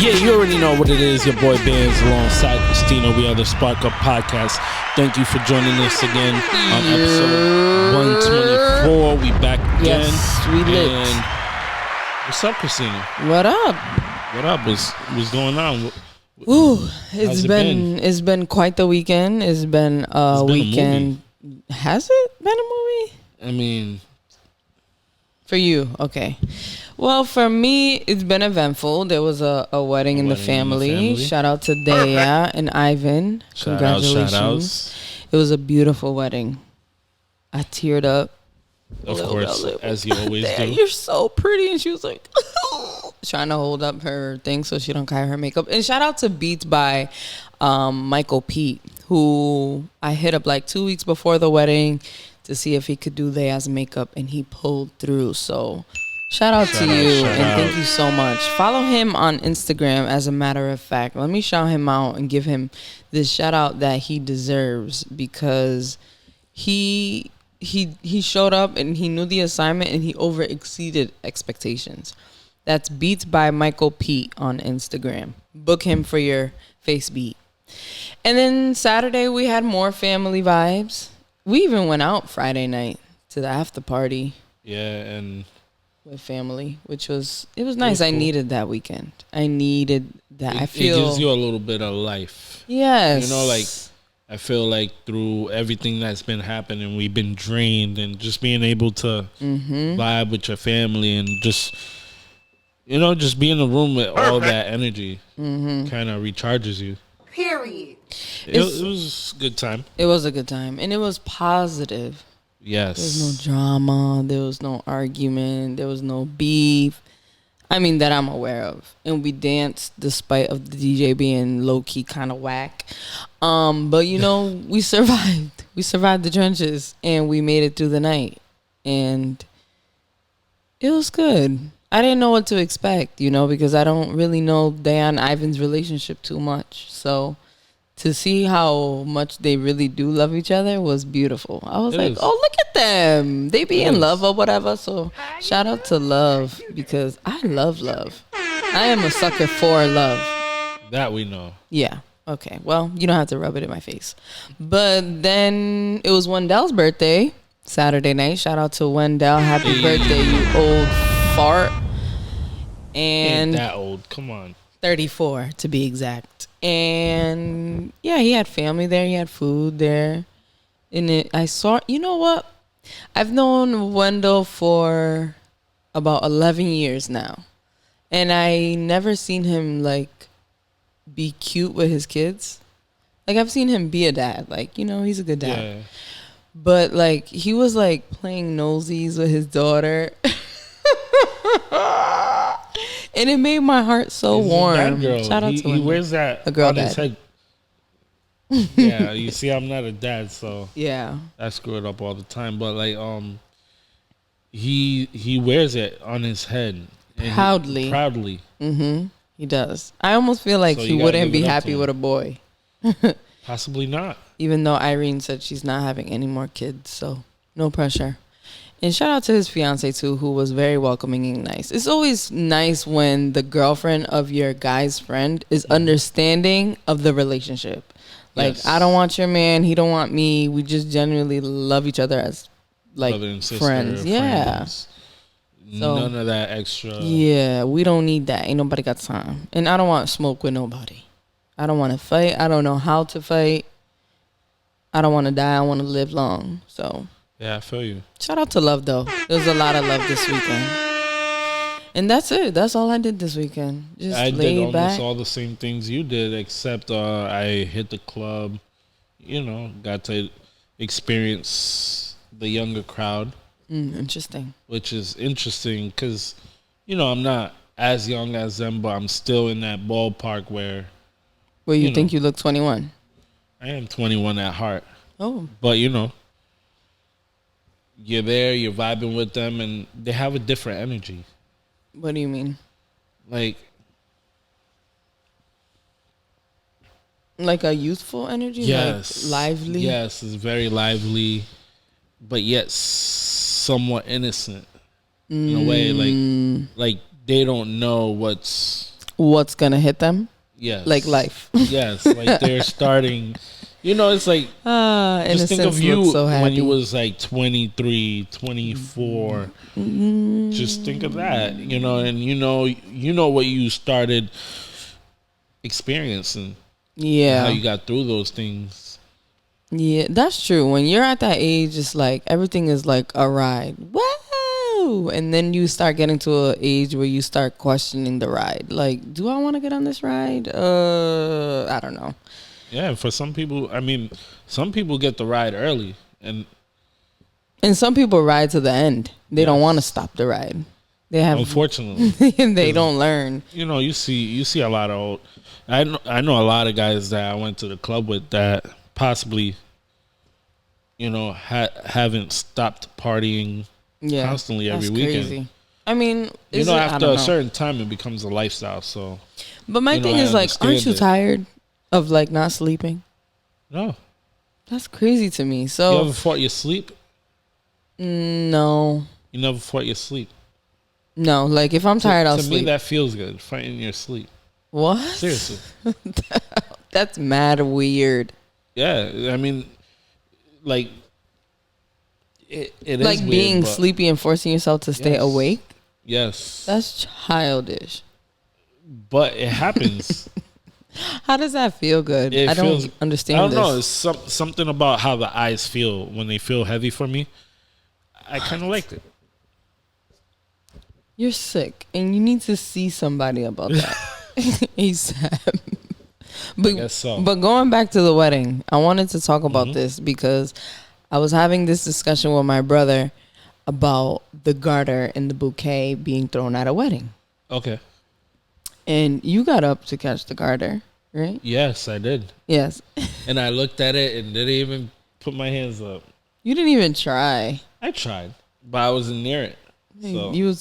Yeah, you already know what it is. Your boy Banz alongside Christina. We are the Spark Up Podcast. Thank you for joining us again on episode 124. We back again. Yes, we lit. And what's up, Christina? What up? What up? What's going on? Ooh, it's been quite the weekend. It's been a weekend. Has it been a movie? I mean, for you, okay. Well, for me, it's been eventful. There was a wedding in the family. Shout out to Dea and Ivan. Congratulations. Shout outs. It was a beautiful wedding. I teared up. Of course, as you always do. You're so pretty. And she was like, trying to hold up her thing so she don't cry her makeup. And shout out to Beats by Michael Pete, who I hit up like 2 weeks before the wedding to see if he could do Lea's makeup, and he pulled through. So shout out to you, and thank you so much. Follow him on Instagram, as a matter of fact. Let me shout him out and give him this shout out that he deserves, because he showed up and he knew the assignment and he over exceeded expectations. That's Beats by Michael Pete on Instagram. Book him for your face beat. And then Saturday we had more family vibes. We even went out Friday night to the after party. Yeah, and with family, which was nice. I needed that weekend. I needed that. It gives you a little bit of life. Yes. You know, like, I feel like through everything that's been happening, we've been drained, and just being able to vibe with your family and just, you know, just be in the room with all that energy kind of recharges you. Period. It was a good time. It was a good time, and it was positive. Yes. There was no drama. There was no argument. There was no beef. I mean, that I'm aware of. And we danced despite of the DJ being low-key kind of whack. But, you know, we survived. We survived the trenches, and we made it through the night. And it was good. I didn't know what to expect, you know, because I don't really know Dan Ivan's relationship too much. So to see how much they really do love each other was beautiful. I was like, oh, look at them. They be in love or whatever. So shout out to love, because I love love. I am a sucker for love. That we know. Yeah. Okay. Well, you don't have to rub it in my face. But then it was Wendell's birthday, Saturday night. Shout out to Wendell. Happy birthday, you old fart. And ain't that old. Come on. 34 to be exact. And yeah, he had family there. He had food there. And I saw, you know what? I've known Wendell for about 11 years now. And I never seen him like be cute with his kids. Like, I've seen him be a dad. Like, you know, he's a good dad. Yeah. But like, he was like playing nosies with his daughter. And it made my heart so warm. Shout out to him. He wears that on his head. Yeah, you see, I'm not a dad, so yeah, I screw it up all the time. But like, he wears it on his head proudly. He does. I almost feel like he wouldn't be happy with a boy. Possibly not. Even though Irene said she's not having any more kids, so no pressure. And shout out to his fiance too, who was very welcoming and nice. It's always nice when the girlfriend of your guy's friend is understanding of the relationship. Like, yes. I don't want your man, he don't want me. We just genuinely love each other as like friends. Yeah. So, none of that extra. Yeah, we don't need that. Ain't nobody got time. And I don't want smoke with nobody. I don't want to fight. I don't know how to fight. I don't want to die. I want to live long. So yeah, I feel you. Shout out to love, though. There's a lot of love this weekend. And that's it. That's all I did this weekend. Just I laid did almost back. all the same things you did, except I hit the club. You know, got to experience the younger crowd. Interesting. Which is interesting because, you know, I'm not as young as them, but I'm still in that ballpark where you think you look 21? I am 21 at heart. Oh. But, you know, you're there, you're vibing with them, and they have a different energy. What do you mean? Like a youthful energy? Yes. Like lively? Yes, it's very lively, but yet somewhat innocent in a way. Like they don't know what's what's gonna hit them. Yes. Like life. Yes. Like they're starting. You know, it's like just think of you when you was like 23, 24. Just think of that. You know, and you know what you started experiencing. Yeah. How you got through those things. Yeah, that's true. When you're at that age, it's like everything is like a ride. Woo! And then you start getting to an age where you start questioning the ride. Like, do I want to get on this ride? I don't know. Yeah, for some people, I mean, some people get the ride early, and some people ride to the end. They don't want to stop the ride. They have, unfortunately, they don't learn. You know, you see a lot of old. I know a lot of guys that I went to the club with that possibly, you know, haven't stopped partying constantly every weekend. Crazy. I mean, you know, after a certain time, it becomes a lifestyle. So, but my thing is like, aren't you tired of like not sleeping? No, that's crazy to me. So, you ever fought your sleep? No, you never fought your sleep. No, like if I'm tired, I'll sleep. To me, that feels good. Fighting your sleep. What? Seriously, that's mad weird. Yeah, I mean, like it like is being weird, sleepy and forcing yourself to stay awake. Yes, that's childish. But it happens. How does that feel good? I don't understand. I don't know. It's something about how the eyes feel when they feel heavy for me. I kind of liked it. You're sick, and you need to see somebody about that ASAP. But, I guess so. But going back to the wedding, I wanted to talk about this because I was having this discussion with my brother about the garter and the bouquet being thrown at a wedding. Okay. And you got up to catch the garter, right? Yes, I did. Yes. And I looked at it and didn't even put my hands up. You didn't even try. I tried, but I wasn't near it. So. You were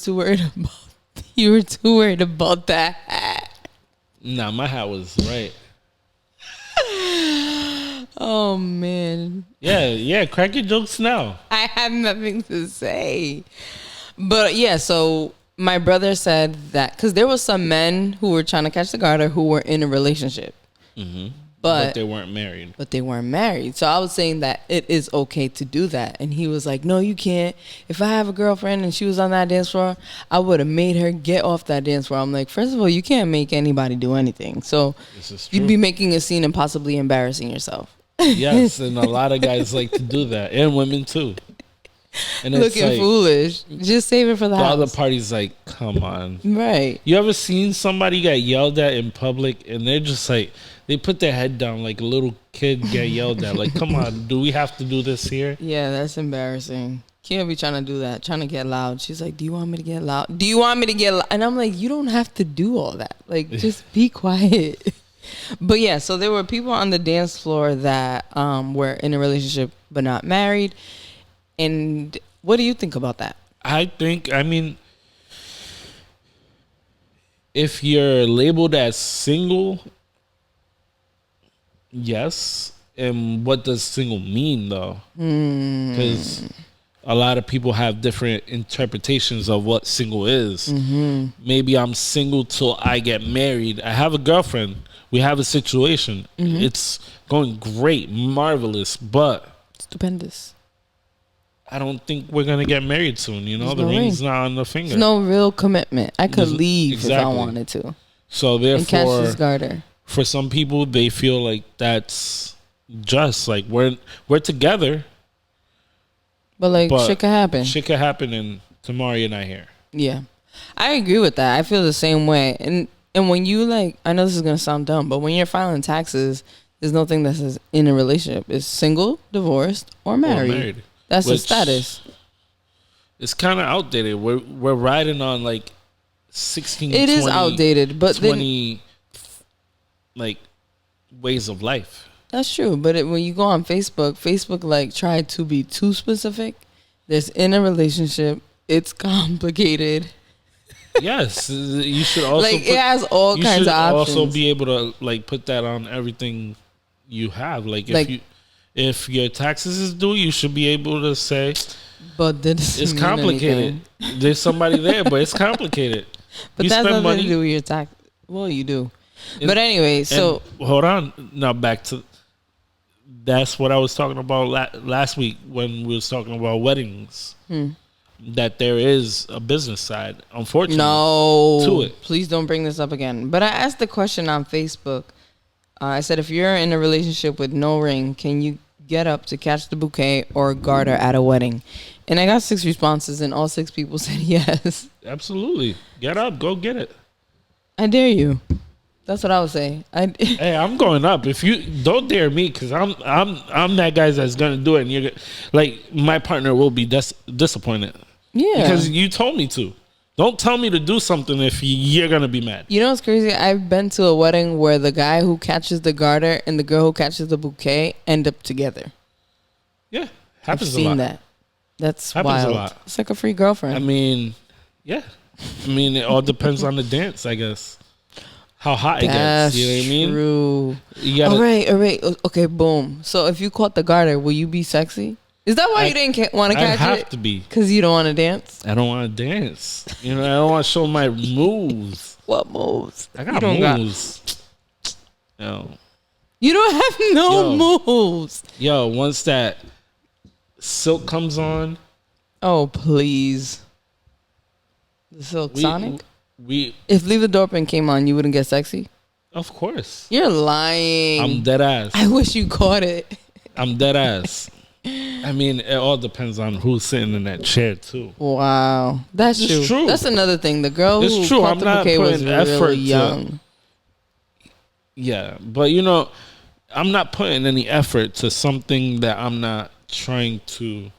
too worried about that hat. Nah, my hat was right. Oh man. Yeah, crack your jokes now. I have nothing to say. But yeah, so my brother said that because there was some men who were trying to catch the garter who were in a relationship. But they weren't married. So I was saying that it is okay to do that. And he was like, no, you can't. If I have a girlfriend and she was on that dance floor, I would have made her get off that dance floor. I'm like, first of all, you can't make anybody do anything. So you'd be making a scene and possibly embarrassing yourself. Yes, and a lot of guys like to do that. And women too. And it's looking foolish. Just save it for the house. The other party's like, come on. Right. You ever seen somebody get yelled at in public and they're just like, they put their head down like a little kid get yelled at. Like, come on, do we have to do this here? Yeah, that's embarrassing. Can't be trying to do that, trying to get loud. She's like, do you want me to get loud? Do you want me to get loud? And I'm like, you don't have to do all that. Like, just be quiet. But yeah, so there were people on the dance floor that were in a relationship but not married. And what do you think about that? I mean, if you're labeled as single, yes. And what does single mean, though? Because a lot of people have different interpretations of what single is. Maybe I'm single till I get married. I have a girlfriend. We have a situation. It's going great, marvelous, but stupendous. I don't think we're gonna get married soon. You know, the ring's not on the finger. There's no real commitment. I could leave if I wanted to. So therefore, and catch this garter. For some people, they feel like that's just like we're together. But shit could happen. Shit could happen, and tomorrow you're not here. Yeah, I agree with that. I feel the same way. And when you I know this is gonna sound dumb, but when you're filing taxes, there's no thing that says in a relationship. It's single, divorced, or married. That's the status. It's kind of outdated. We're riding on 16. It 20, is outdated, but 20 ways of life. That's true, but when you go on Facebook tried to be too specific. There's in a relationship. It's complicated. Yes, you should also it has all kinds of options. You should also be able to put that on everything you have. If your taxes is due, you should be able to say, but it's complicated. There's somebody there, but it's complicated. But that's nothing to do with your tax. Well, you do. But anyway, so hold on. Now back to that's what I was talking about last week when we was talking about weddings. That there is a business side, unfortunately. No, to it. Please don't bring this up again. But I asked the question on Facebook. I said, if you're in a relationship with no ring, can you get up to catch the bouquet or garter at a wedding? And I got 6 responses, and all 6 people said yes. Absolutely, get up, go get it. I dare you. That's what I would say. Hey, I'm going up. If you don't dare me, because I'm that guy that's gonna do it, and you're like my partner will be disappointed. Yeah, because you told me to. Don't tell me to do something if you're gonna be mad. You know what's crazy? I've been to a wedding where the guy who catches the garter and the girl who catches the bouquet end up together. Yeah, happens I've seen a lot. that. That's happens wild. a lot. It's like a free girlfriend. I mean, yeah. I mean, it all depends on the dance, I guess. How hot it gets. You know what I mean? True. All right. Okay, boom. So if you caught the garter, will you be sexy? Is that why you didn't want to catch it? I have to be. Because you don't want to dance? I don't want to dance. You know, I don't want to show my moves. What moves? I got moves. Yo. You don't have no moves. Yo, once that silk comes on. Oh, please. The Silk Sonic? If Leave the Door Open came on, you wouldn't get sexy? Of course. You're lying. I'm dead ass. I wish you caught it. I'm dead ass. I mean, it all depends on who's sitting in that chair too. Wow, that's true. That's another thing. The girl who caught the bouquet was really young. Yeah, but you know, I'm not putting any effort to something that I'm not trying to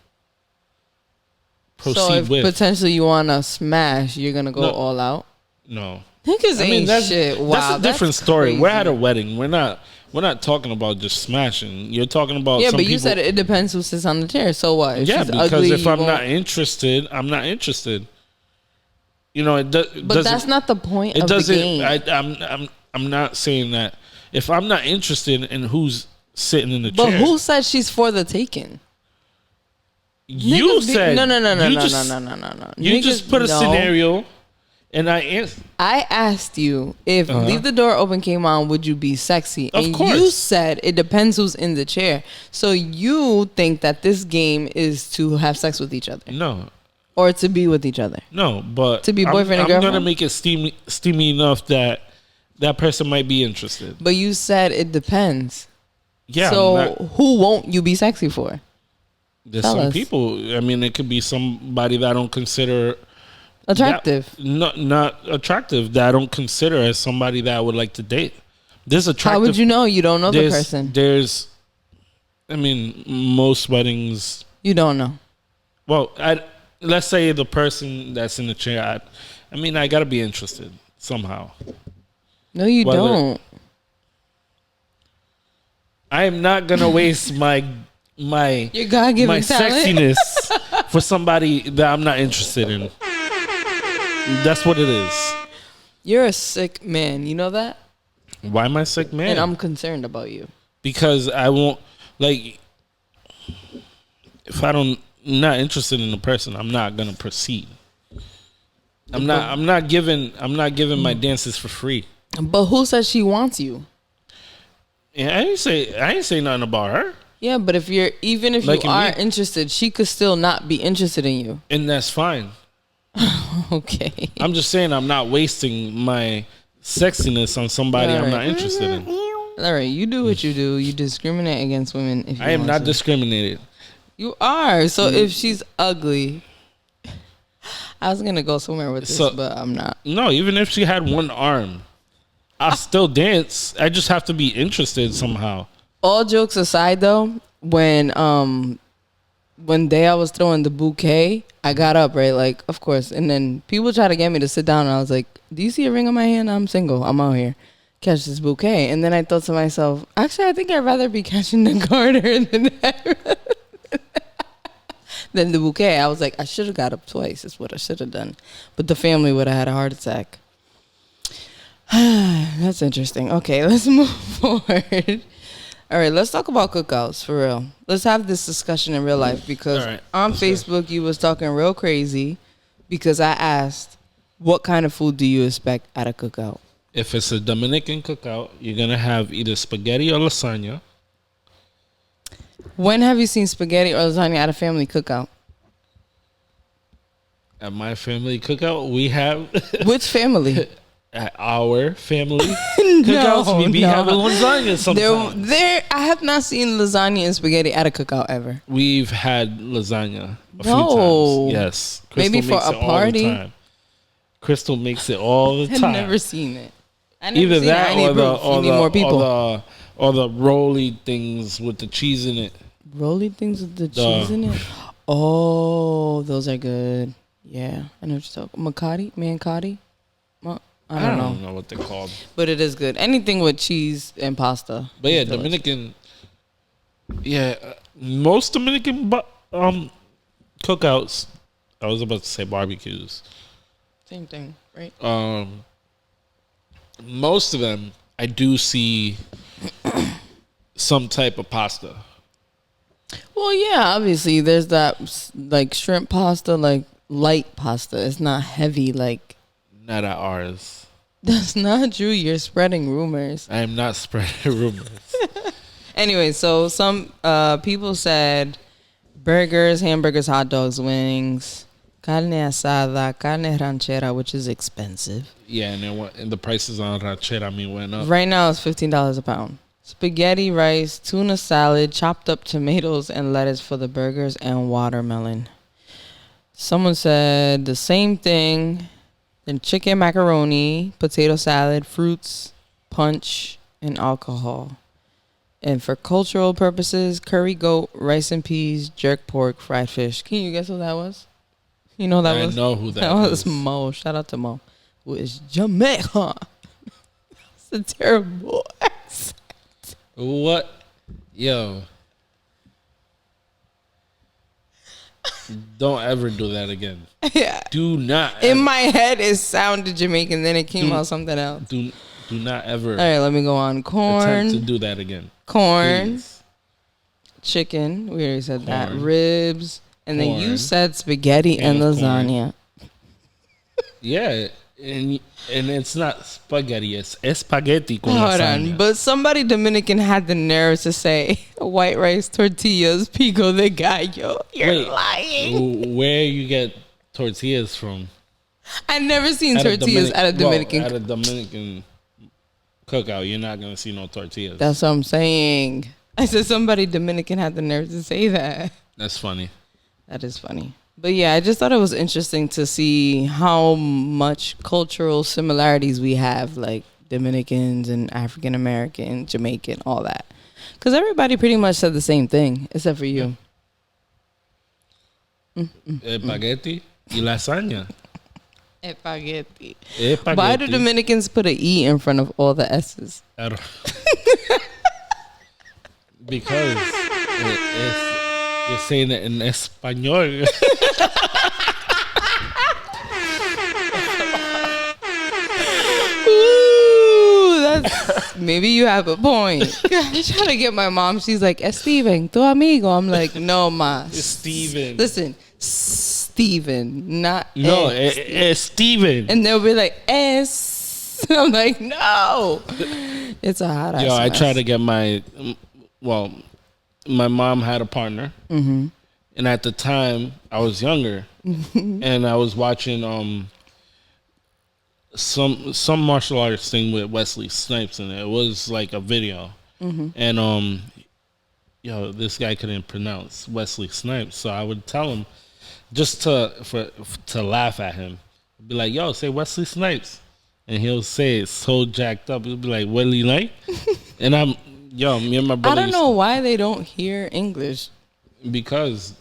proceed so if with. Potentially you want to smash, you're gonna go all out. No, niggas ain't shit. Wow, that's a different story. Crazy. We're at a wedding. We're not talking about just smashing. You're talking about but you said it depends who sits on the chair. So what? If she's because ugly, if I'm not interested, I'm not interested. You know, but that's not the point of the game. I'm not saying that. If I'm not interested in who's sitting in the chair, but who said she's for the taking? You said no. You just put a scenario. And I asked you if Leave the Door Open came on, would you be sexy? Of course. You said it depends who's in the chair. So you think that this game is to have sex with each other? No. Or to be with each other? No, but to be boyfriend and girlfriend? I'm gonna make it steamy enough that that person might be interested. But you said it depends. Yeah. So who won't you be sexy for? There's some people. I mean, it could be somebody that I don't consider attractive. Not attractive, that I don't consider as somebody that I would like to date. There's attractive. How would you know? You don't know the person. I mean, most weddings. You don't know. Well, let's say the person that's in the chair. I got to be interested somehow. No, you don't. I am not gonna waste my your God-given sexiness for somebody that I'm not interested in. That's what it is. You're a sick man. You know that? Why am I sick man? And I'm concerned about you. Because I won't, like, if I'm not interested in the person, I'm not gonna proceed. I'm not giving my dances for free. But who says she wants you? Yeah, I didn't say nothing about her. Yeah, but if you are interested, she could still not be interested in you. And that's fine. Okay. I'm just saying I'm not wasting my sexiness on somebody I'm not interested in. All right, you do what you do. You discriminate against women. If you I am not to. discriminated. You are. So if she's ugly, I was gonna go somewhere with this, but I'm not. No, even if she had one arm, I'll still dance. I just have to be interested somehow. All jokes aside, though, when I was throwing the bouquet, I got up, right? Like, of course. And then people try to get me to sit down. And I was like, do you see a ring on my hand? I'm single. I'm out here. Catch this bouquet. And then I thought to myself, actually, I think I'd rather be catching the garter than the bouquet. I was like, I should have got up twice. That's what I should have done. But the family would have had a heart attack. That's interesting. Okay, let's move forward. All right, let's talk about cookouts for real. Let's have this discussion in real life because on Facebook you was talking real crazy because I asked, what kind of food do you expect at a cookout? If it's a Dominican cookout, you're gonna have either spaghetti or lasagna. When have you seen spaghetti or lasagna at a family cookout? At my family cookout, we have Which family? at our family cookouts, we be having lasagna sometimes. I have not seen lasagna and spaghetti at a cookout ever. We've had lasagna a few No. times. Yes. Maybe for makes a it all the party? time. Crystal makes it all the I've time. never seen it. I never Either seen that it. I need or the proof. You need more people. or the roly things with the cheese in it. Rolly things with the cheese in it. Oh, those are good. Yeah, I know what you're talking. Mancati. Well, I don't know what they're called, but it is good. Anything with cheese and pasta. but yeah, is delicious. Dominican. Yeah, most Dominican cookouts. I was about to say barbecues. Same thing, right? Most of them, I do see some type of pasta. Well, yeah, obviously there's that like shrimp pasta, like light pasta. It's not heavy like. Not at ours. That's not true. You're spreading rumors. I am not spreading rumors. Anyway, so some people said burgers, hamburgers, hot dogs, wings, carne asada, carne ranchera, which is expensive. Yeah, and the prices on ranchera went up. Right now it's $15 a pound. Spaghetti, rice, tuna salad, chopped up tomatoes and lettuce for the burgers, and watermelon. Someone said the same thing. Then chicken, macaroni, potato salad, fruits, punch, and alcohol. And for cultural purposes, curry goat, rice and peas, jerk pork, fried fish. Can you guess who that was? You know who that was? I know who that That was is. Mo. Shout out to Mo. Who is Jamaica. It's a terrible accent. What? Yo. Don't ever do that again. Yeah. Do not. In my head, it sounded Jamaican, then it came out something else. Do not ever All right, let me go on. Corn. attempt to do that again. Corn. Please. Chicken. We already said that. Corn. Ribs. And then you Corn. said spaghetti and And corn. lasagna. Yeah, and it's not spaghetti. It's spaghetti con Hold lasagna. on. But somebody Dominican had the nerve to say white rice tortillas, pico de gallo. You're Wait, lying. Where you get tortillas from? I've never seen tortillas at a Dominican. Well, at a Dominican cookout, you're not gonna see no tortillas. That's what I'm saying. I said somebody Dominican had the nerve to say that. That's funny. That is funny. But yeah, I just thought it was interesting to see how much cultural similarities we have, like Dominicans and African American, Jamaican, all that. Because everybody pretty much said the same thing, except for you. Spaghetti y lasagna. Spaghetti. Spaghetti. Why do Dominicans put an E in front of all the S's? I don't- Because you're saying it in español. Ooh, that's maybe you have a point. I try to get my mom. She's like, Steven, tu amigo. I'm like, no, ma. It's Steven. Listen, Steven, not No, S. it's Steven. And they'll be like, S. I'm like, no. It's a hot ass. Yo, I mess. try to get my mom had a partner. Mm-hmm. And at the time, I was younger. And I was watching some martial arts thing with Wesley Snipes in it. It was like a video. And this guy couldn't pronounce Wesley Snipes. So I would tell him just to laugh at him. I'd be like, yo, say Wesley Snipes. And he'll say it so jacked up. He'll be like, Wesley Knight? And me and my brother. I don't know why they don't hear English. Because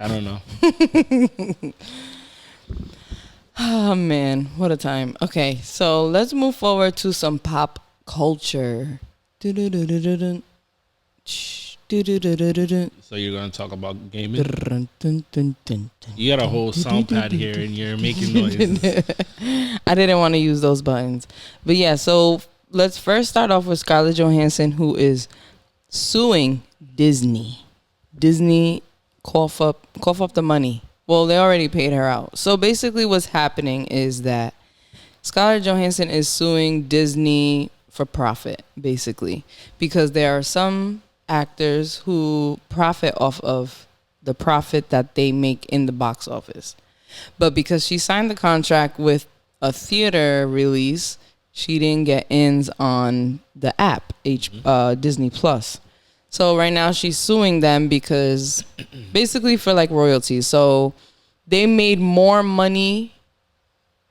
I don't know. Oh man, what a time. Okay, so let's move forward to some pop culture. Du-du-du-du-du-dun. Du-du-du-du-du-dun. So you're gonna talk about gaming? Dun-dun-dun-dun-dun. You got a whole sound pad here and you're making noises. I didn't want to use those buttons. But yeah, so let's first start off with Scarlett Johansson, who is suing Disney. Disney, cough up the money. Well, they already paid her out. So basically what's happening is that Scarlett Johansson is suing Disney for profit, basically, because there are some actors who profit off of the profit that they make in the box office. But because she signed the contract with a theater release, she didn't get ins on the app, Disney Plus. So right now she's suing them because basically for like royalties. So they made more money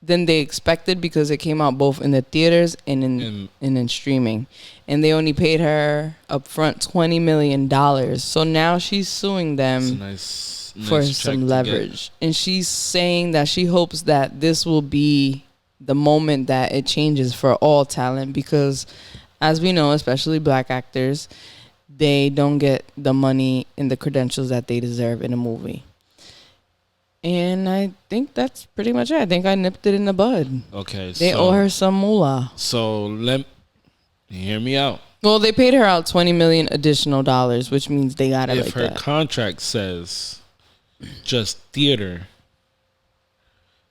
than they expected because it came out both in the theaters and in streaming. And they only paid her upfront $20 million. So now she's suing them for some leverage. And she's saying that she hopes that this will be the moment that it changes for all talent because, as we know, especially black actors, they don't get the money and the credentials that they deserve in a movie. And I think that's pretty much it. I think I nipped it in the bud. Okay. They owe her some moolah. So hear me out. Well, they paid her out $20 million additional dollars, which means they got it like that. If her contract says just theater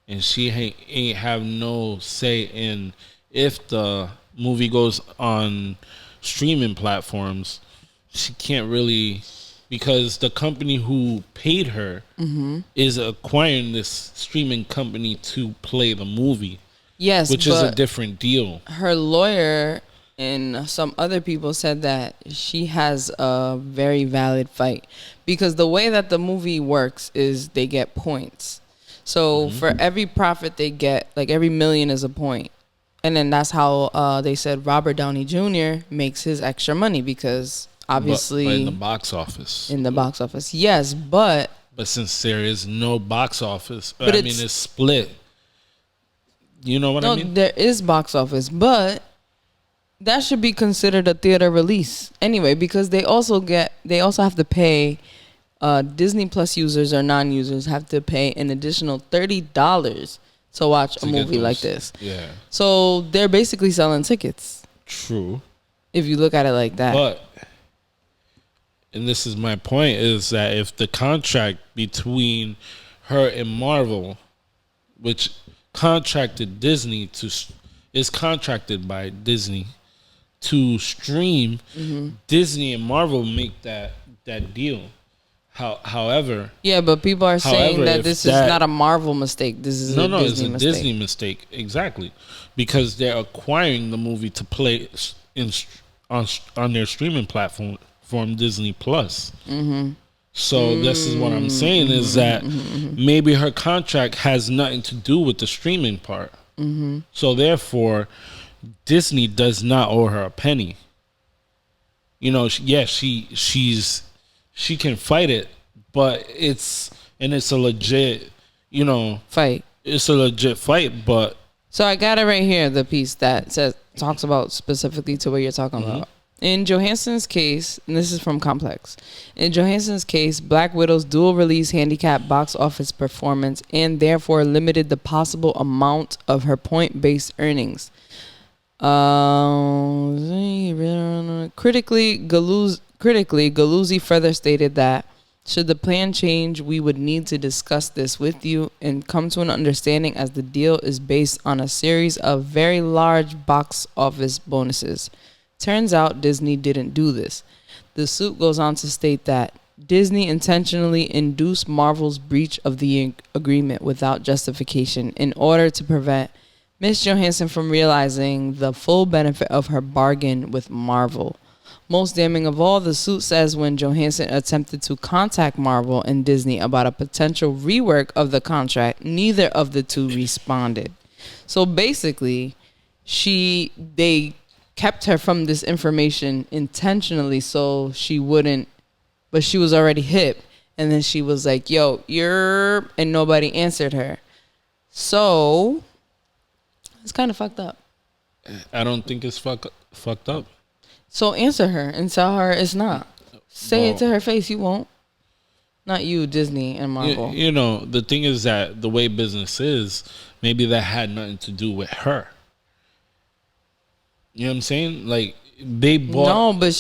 and she ain't have no say in if the movie goes on streaming platforms, she can't really, because the company who paid her is acquiring this streaming company to play the movie. Yes, which is a different deal. Her lawyer and some other people said that she has a very valid fight because the way that the movie works is they get points. So for every profit they get, like every million is a point. And then that's how they said Robert Downey Jr. makes his extra money because obviously but in the box office. In the box office, yes, but since there is no box office, it's split. You know what I mean? No, there is box office, but that should be considered a theater release anyway because they also have to pay Disney Plus users or non-users have to pay an additional $30 to watch a movie like this. Yeah. So they're basically selling tickets. True. If you look at it like that. But, and this is my point, is that if the contract between her and Marvel, which contracted Disney is contracted by Disney to stream, Disney and Marvel make that deal. However, yeah, but people are saying that this is not a Marvel mistake. This is a Disney mistake. Disney mistake, exactly, because they're acquiring the movie to play on their streaming platform Disney Plus. So this is what I'm saying is that maybe her contract has nothing to do with the streaming part. So therefore, Disney does not owe her a penny. You know, she can fight it, but it's a legit, fight. It's a legit fight, but so I got it right here, the piece that talks about specifically to what you're talking about. In Johansson's case, and this is from Complex, in Johansson's case, Black Widow's dual release handicapped box office performance and therefore limited the possible amount of her point-based earnings. Critically, Galuzzi further stated that should the plan change, we would need to discuss this with you and come to an understanding as the deal is based on a series of very large box office bonuses. Turns out Disney didn't do this. The suit goes on to state that Disney intentionally induced Marvel's breach of the agreement without justification in order to prevent Miss Johansson from realizing the full benefit of her bargain with Marvel. Most damning of all, the suit says when Johansson attempted to contact Marvel and Disney about a potential rework of the contract, neither of the two responded. So basically, they kept her from this information intentionally so she wouldn't, but she was already hip. And then she was like, yo, and nobody answered her. So it's kind of fucked up. I don't think it's fucked up. So answer her and tell her it's not. Say it to her face. You won't. Not you, Disney and Marvel. The thing is that the way business is, maybe that had nothing to do with her. You know what I'm saying? Like they bought. No, but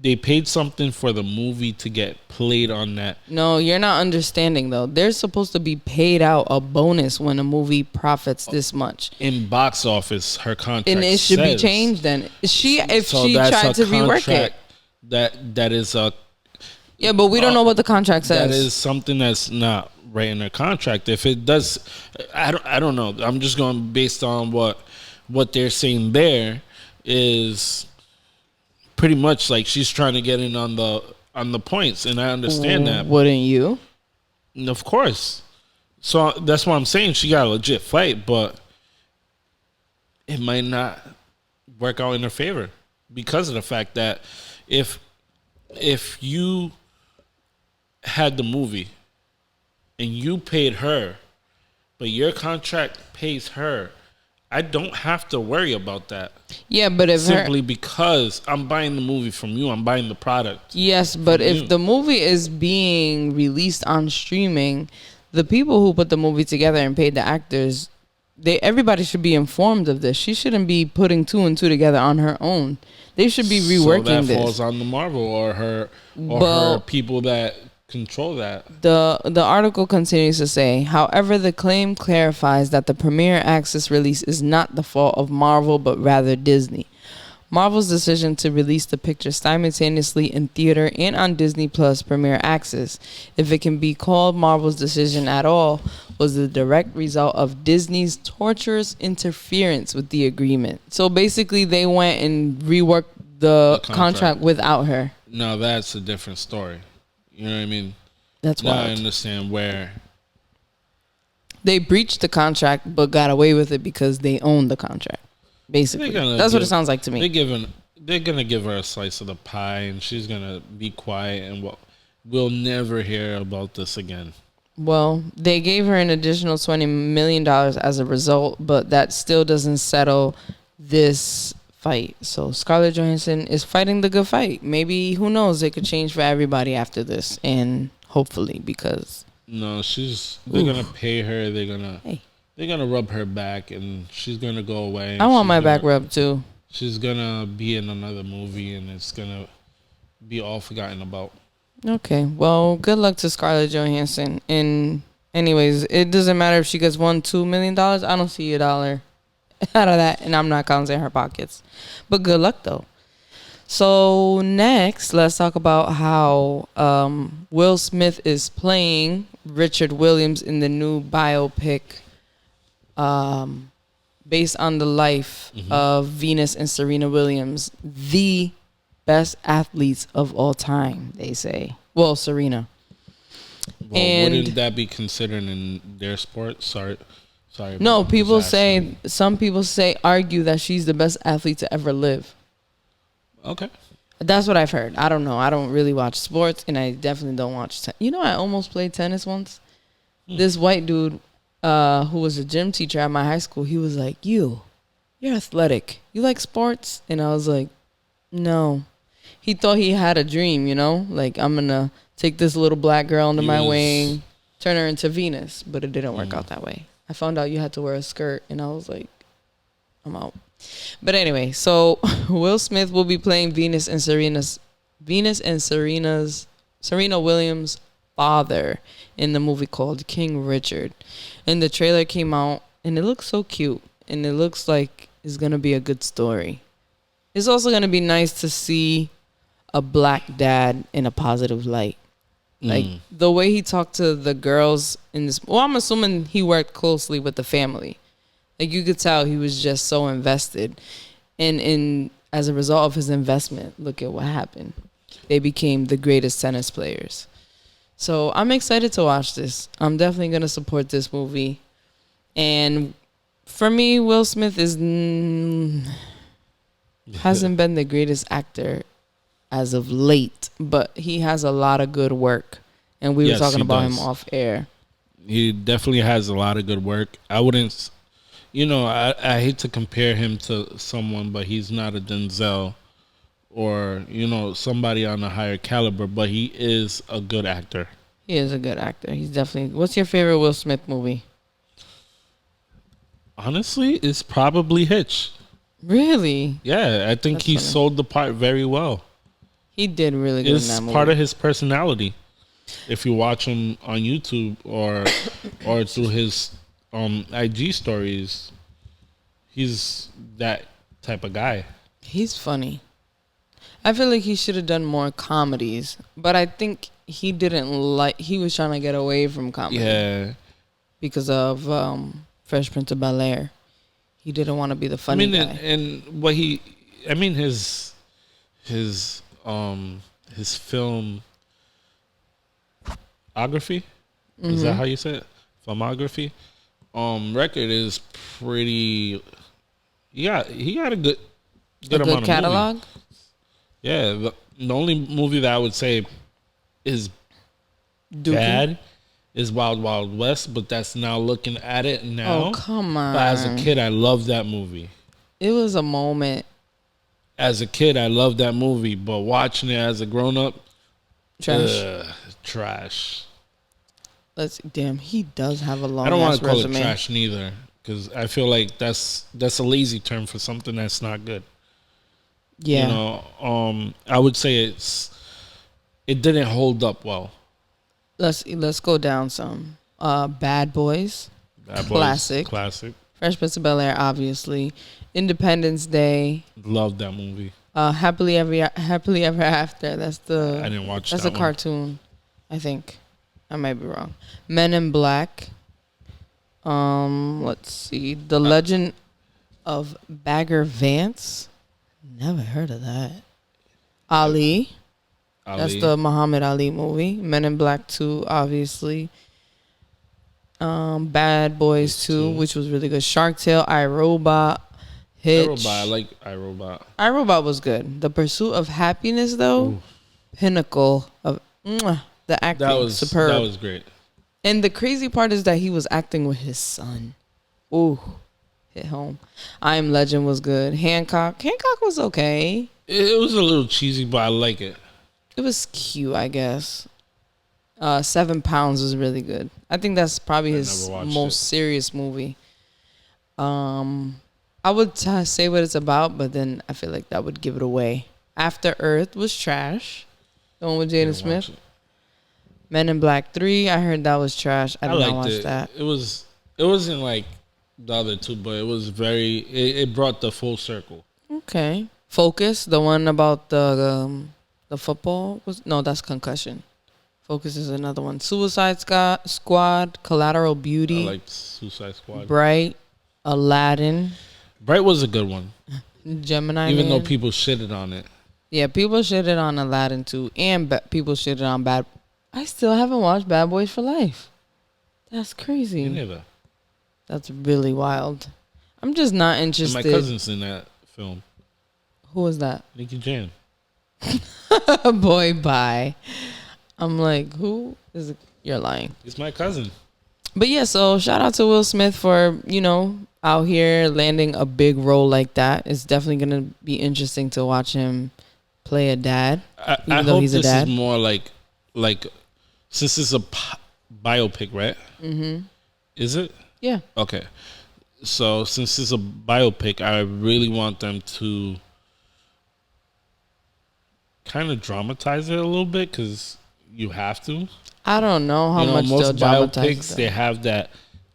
they paid something for the movie to get played on that. No, you're not understanding though. They're supposed to be paid out a bonus when a movie profits this much. In box office, her contract And it should be says. changed then. If she So tried to rework it. That is a Yeah, but we don't know what the contract says. that is something that's not right in her contract. If it does, I don't know. I'm just going based on what they're saying. There is pretty much like she's trying to get in on the points, and I understand that. Wouldn't you? And of course. So that's why I'm saying she got a legit fight, but it might not work out in her favor because of the fact that if you had the movie and you paid her, but your contract pays her, I don't have to worry about that. Yeah, but if simply because I'm buying the movie from you, I'm buying the product. Yes, but if the movie is being released on streaming, the people who put the movie together and paid the actors, everybody should be informed of this. She shouldn't be putting 2 and 2 together on her own. They should be reworking this. So that falls on the Marvel or her people that control that. The article continues to say, however, the claim clarifies that the premiere access release is not the fault of Marvel, but rather Disney. Marvel's decision to release the picture simultaneously in theater and on Disney Plus Premiere Access, if it can be called Marvel's decision at all, was the direct result of Disney's torturous interference with the agreement. So basically, they went and reworked the contract without her. No, that's a different story. You know what I mean? That's why I understand where they breached the contract but got away with it because they owned the contract. Basically, that's what it sounds like to me. They're gonna give her a slice of the pie, and she's gonna be quiet, and we'll never hear about this again. Well, they gave her an additional $20 million as a result, but that still doesn't settle this fight. So Scarlett Johansson is fighting the good fight. Maybe, who knows, it could change for everybody after this, and hopefully, because they're gonna pay her. They're gonna rub her back, and she's gonna go away. I want my back rubbed too. She's gonna be in another movie, and it's gonna be all forgotten about. Okay, well, good luck to Scarlett Johansson. And anyways, it doesn't matter if she gets $2 million. I don't see $1 out of that, and I'm not counting her pockets. But good luck though. So next, let's talk about how Will Smith is playing Richard Williams in the new biopic based on the life of Venus and Serena Williams, the best athletes of all time, they say. Well, Serena. Well, and wouldn't that be considered in their sport? Sorry. No, some people argue that she's the best athlete to ever live. Okay. That's what I've heard. I don't know. I don't really watch sports, and I definitely don't watch tennis. You know, I almost played tennis once. This white dude who was a gym teacher at my high school, he was like, you're athletic. You like sports? And I was like, no. He thought he had a dream, like, I'm going to take this little black girl under my wing, turn her into Venus. But it didn't work out that way. I found out you had to wear a skirt, and I was like, I'm out. But anyway, so Will Smith will be playing Venus and Serena Williams' father in the movie called King Richard. And the trailer came out, and it looks so cute, and it looks like it's going to be a good story. It's also going to be nice to see a black dad in a positive light. Like, the way he talked to the girls in this... Well, I'm assuming he worked closely with the family. Like, you could tell he was just so invested. And as a result of his investment, look at what happened. They became the greatest tennis players. So I'm excited to watch this. I'm definitely going to support this movie. And for me, Will Smith hasn't been the greatest actor as of late, but he has a lot of good work. And we were talking about him off air. He definitely has a lot of good work. I wouldn't, I hate to compare him to someone, but he's not a Denzel or, somebody on a higher caliber, but he is a good actor. He is a good actor. He's definitely... What's your favorite Will Smith movie? Honestly, it's probably Hitch. Really? Yeah, I think he sold the part very well. He did really good in that It's movie. part of his personality. If you watch him on YouTube or through his IG stories, he's that type of guy. He's funny. I feel like he should have done more comedies, but I think he didn't like. He was trying to get away from comedy. Yeah. Because of Fresh Prince of Bel-Air. He didn't want to be the funny guy. And what his filmography, is that how you say it? Filmography, record is pretty. Yeah, he got a good amount catalog. Of yeah, the only movie that I would say is Dookie? bad is Wild Wild West, but that's now looking at it now. Oh, come on. But as a kid, I loved that movie. It was a moment. As a kid, I loved that movie, but watching it as a grown up, trash. Damn, he does have a long. I don't want to call resume. it trash neither, because I feel like that's a lazy term for something that's not good. Yeah, You know, I would say it didn't hold up well. Let's go down some. Bad Boys, classic. Fresh Prince of Bel-Air, obviously. Independence Day. Loved that movie. Happily Ever After. That's the. I didn't watch. That's that a cartoon, I think. I might be wrong. Men in Black. Let's see. The Legend of Bagger Vance. Never heard of that. Ali. That's the Muhammad Ali movie. Men in Black 2, obviously. Bad Boys 2, which was really good. Shark Tale, iRobot, Hitch. iRobot, I like iRobot. iRobot was good. The Pursuit of Happiness, though, Ooh. pinnacle of the acting. Superb. That was great. And the crazy part is that he was acting with his son. Ooh, hit home. I Am Legend was good. Hancock was okay. It was a little cheesy, but I like it. It was cute, I guess. 7 Pounds was really good. I think that's probably his most serious movie. I would say what it's about, but then I feel like that would give it away. After Earth was trash. The one with Jaden Smith. Men in Black 3, I heard that was trash. I did not watch that. It wasn't like the other two, but it was it brought the full circle. Okay. Focus, the one about the football that's Concussion. Focus is another one. Suicide Squad, Collateral Beauty. I liked Suicide Squad. Bright, Aladdin. Bright was a good one. Gemini Even Man. though people shitted on it. Yeah, people shitted on Aladdin too. And people shitted on Bad. I still haven't watched Bad Boys for Life. That's crazy. You never. That's really wild. I'm just not interested. And my cousin's in that film. Who was that? Nicky Jam. Boy, bye. I'm like, who is it? You're lying. It's my cousin. But yeah, so shout out to Will Smith for, out here landing a big role like that. It's definitely going to be interesting to watch him play a dad. I hope this is more like, since it's a biopic, right? Mm-hmm. Is it? Yeah. Okay. So since it's a biopic, I really want them to kind of dramatize it a little bit, because you have to. I don't know how much most they'll dramatize biopics, they have that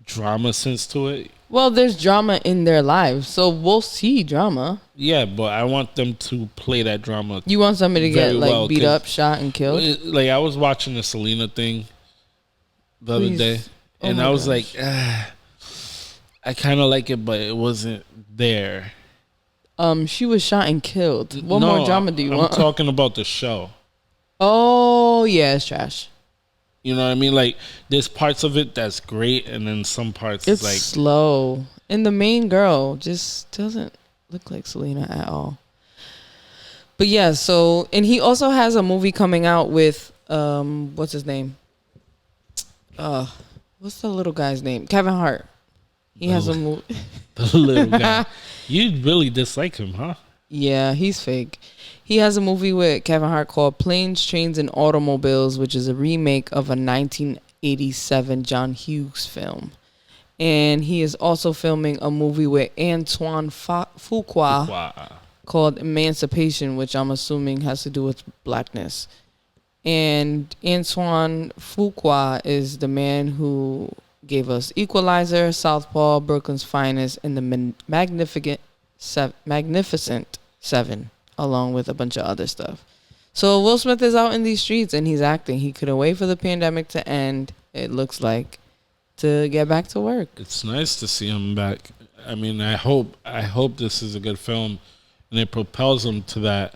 drama sense to it. Well, there's drama in their lives, so we'll see drama. Yeah, but I want them to play that drama. You want somebody to get beat up, shot, and killed? Like, I was watching the Selena thing the other day, and I was like, I kind of like it, but it wasn't there. She was shot and killed. What more drama do you want? I'm talking about the show. Oh, yeah, it's trash. You know what I mean? Like, there's parts of it that's great, and then some parts it's like slow. And the main girl just doesn't look like Selena at all. But yeah, so, and he also has a movie coming out with what's his name? What's the little guy's name? Kevin Hart. He has a movie. The little guy. You really dislike him, huh? Yeah, he's fake. He has a movie with Kevin Hart called Planes, Trains, and Automobiles, which is a remake of a 1987 John Hughes film. And he is also filming a movie with Antoine Fuqua. called Emancipation, which I'm assuming has to do with blackness. And Antoine Fuqua is the man who gave us Equalizer, Southpaw, Brooklyn's Finest, and the Magnificent Seven, along with a bunch of other stuff. So Will Smith is out in these streets and he's acting. He couldn't wait for the pandemic to end, it looks like, to get back to work. It's nice to see him back. I mean, I hope this is a good film and it propels him to that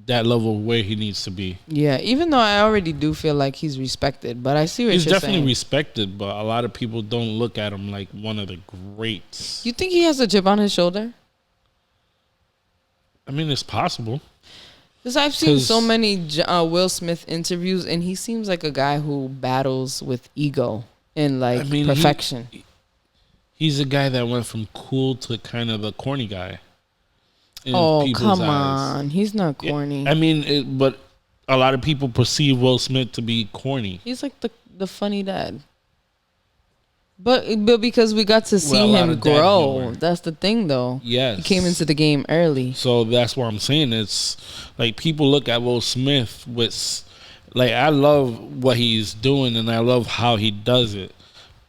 level where he needs to be. Yeah, even though I already do feel like he's respected, but I see what he's you're definitely saying. respected, but a lot of people don't look at him like one of the greats. You think he has a chip on his shoulder? I mean, it's possible. Because I've seen so many Will Smith interviews, and he seems like a guy who battles with ego and perfection. He's a guy that went from cool to kind of the corny guy. Oh, come on. He's not corny. I mean, but a lot of people perceive Will Smith to be corny. He's like the funny dad. But because we got to see him grow. That's the thing, though. Yes. He came into the game early. So that's what I'm saying. It's like people look at Will Smith with, like, I love what he's doing and I love how he does it.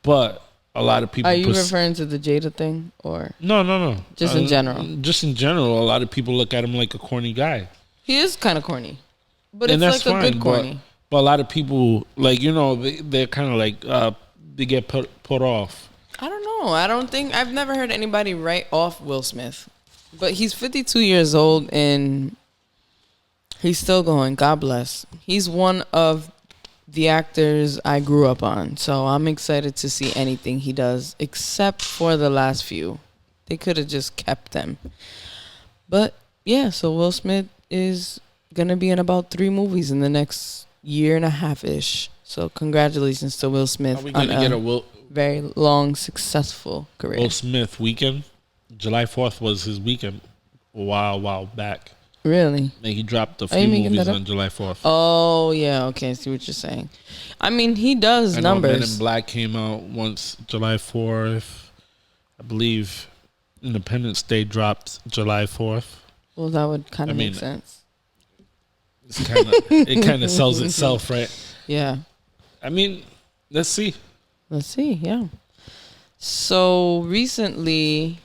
But a lot of people... Are you referring to the Jada thing or... No. Just in general? Just in general, a lot of people look at him like a corny guy. He is kind of corny. But it's like fine, a good corny. But a lot of people, like, you know, they're kind of like... they get put off. I don't know. I've never heard anybody write off Will Smith. But he's 52 years old and he's still going. God bless. He's one of the actors I grew up on. So I'm excited to see anything he does, except for the last few. They could have just kept them. But yeah, so Will Smith is going to be in about 3 movies in the next year and a half-ish. So congratulations to Will Smith on a very long, successful career. Will Smith weekend. July 4th was his weekend a while back. Really? And he dropped a few movies on July 4th. Oh, yeah. Okay, I see what you're saying. I mean, he does numbers. Men in Black came out once July 4th. I believe Independence Day dropped July 4th. Well, that would kind of make sense. It kind of sells itself, right? Yeah. I mean, let's see. Yeah. So recently,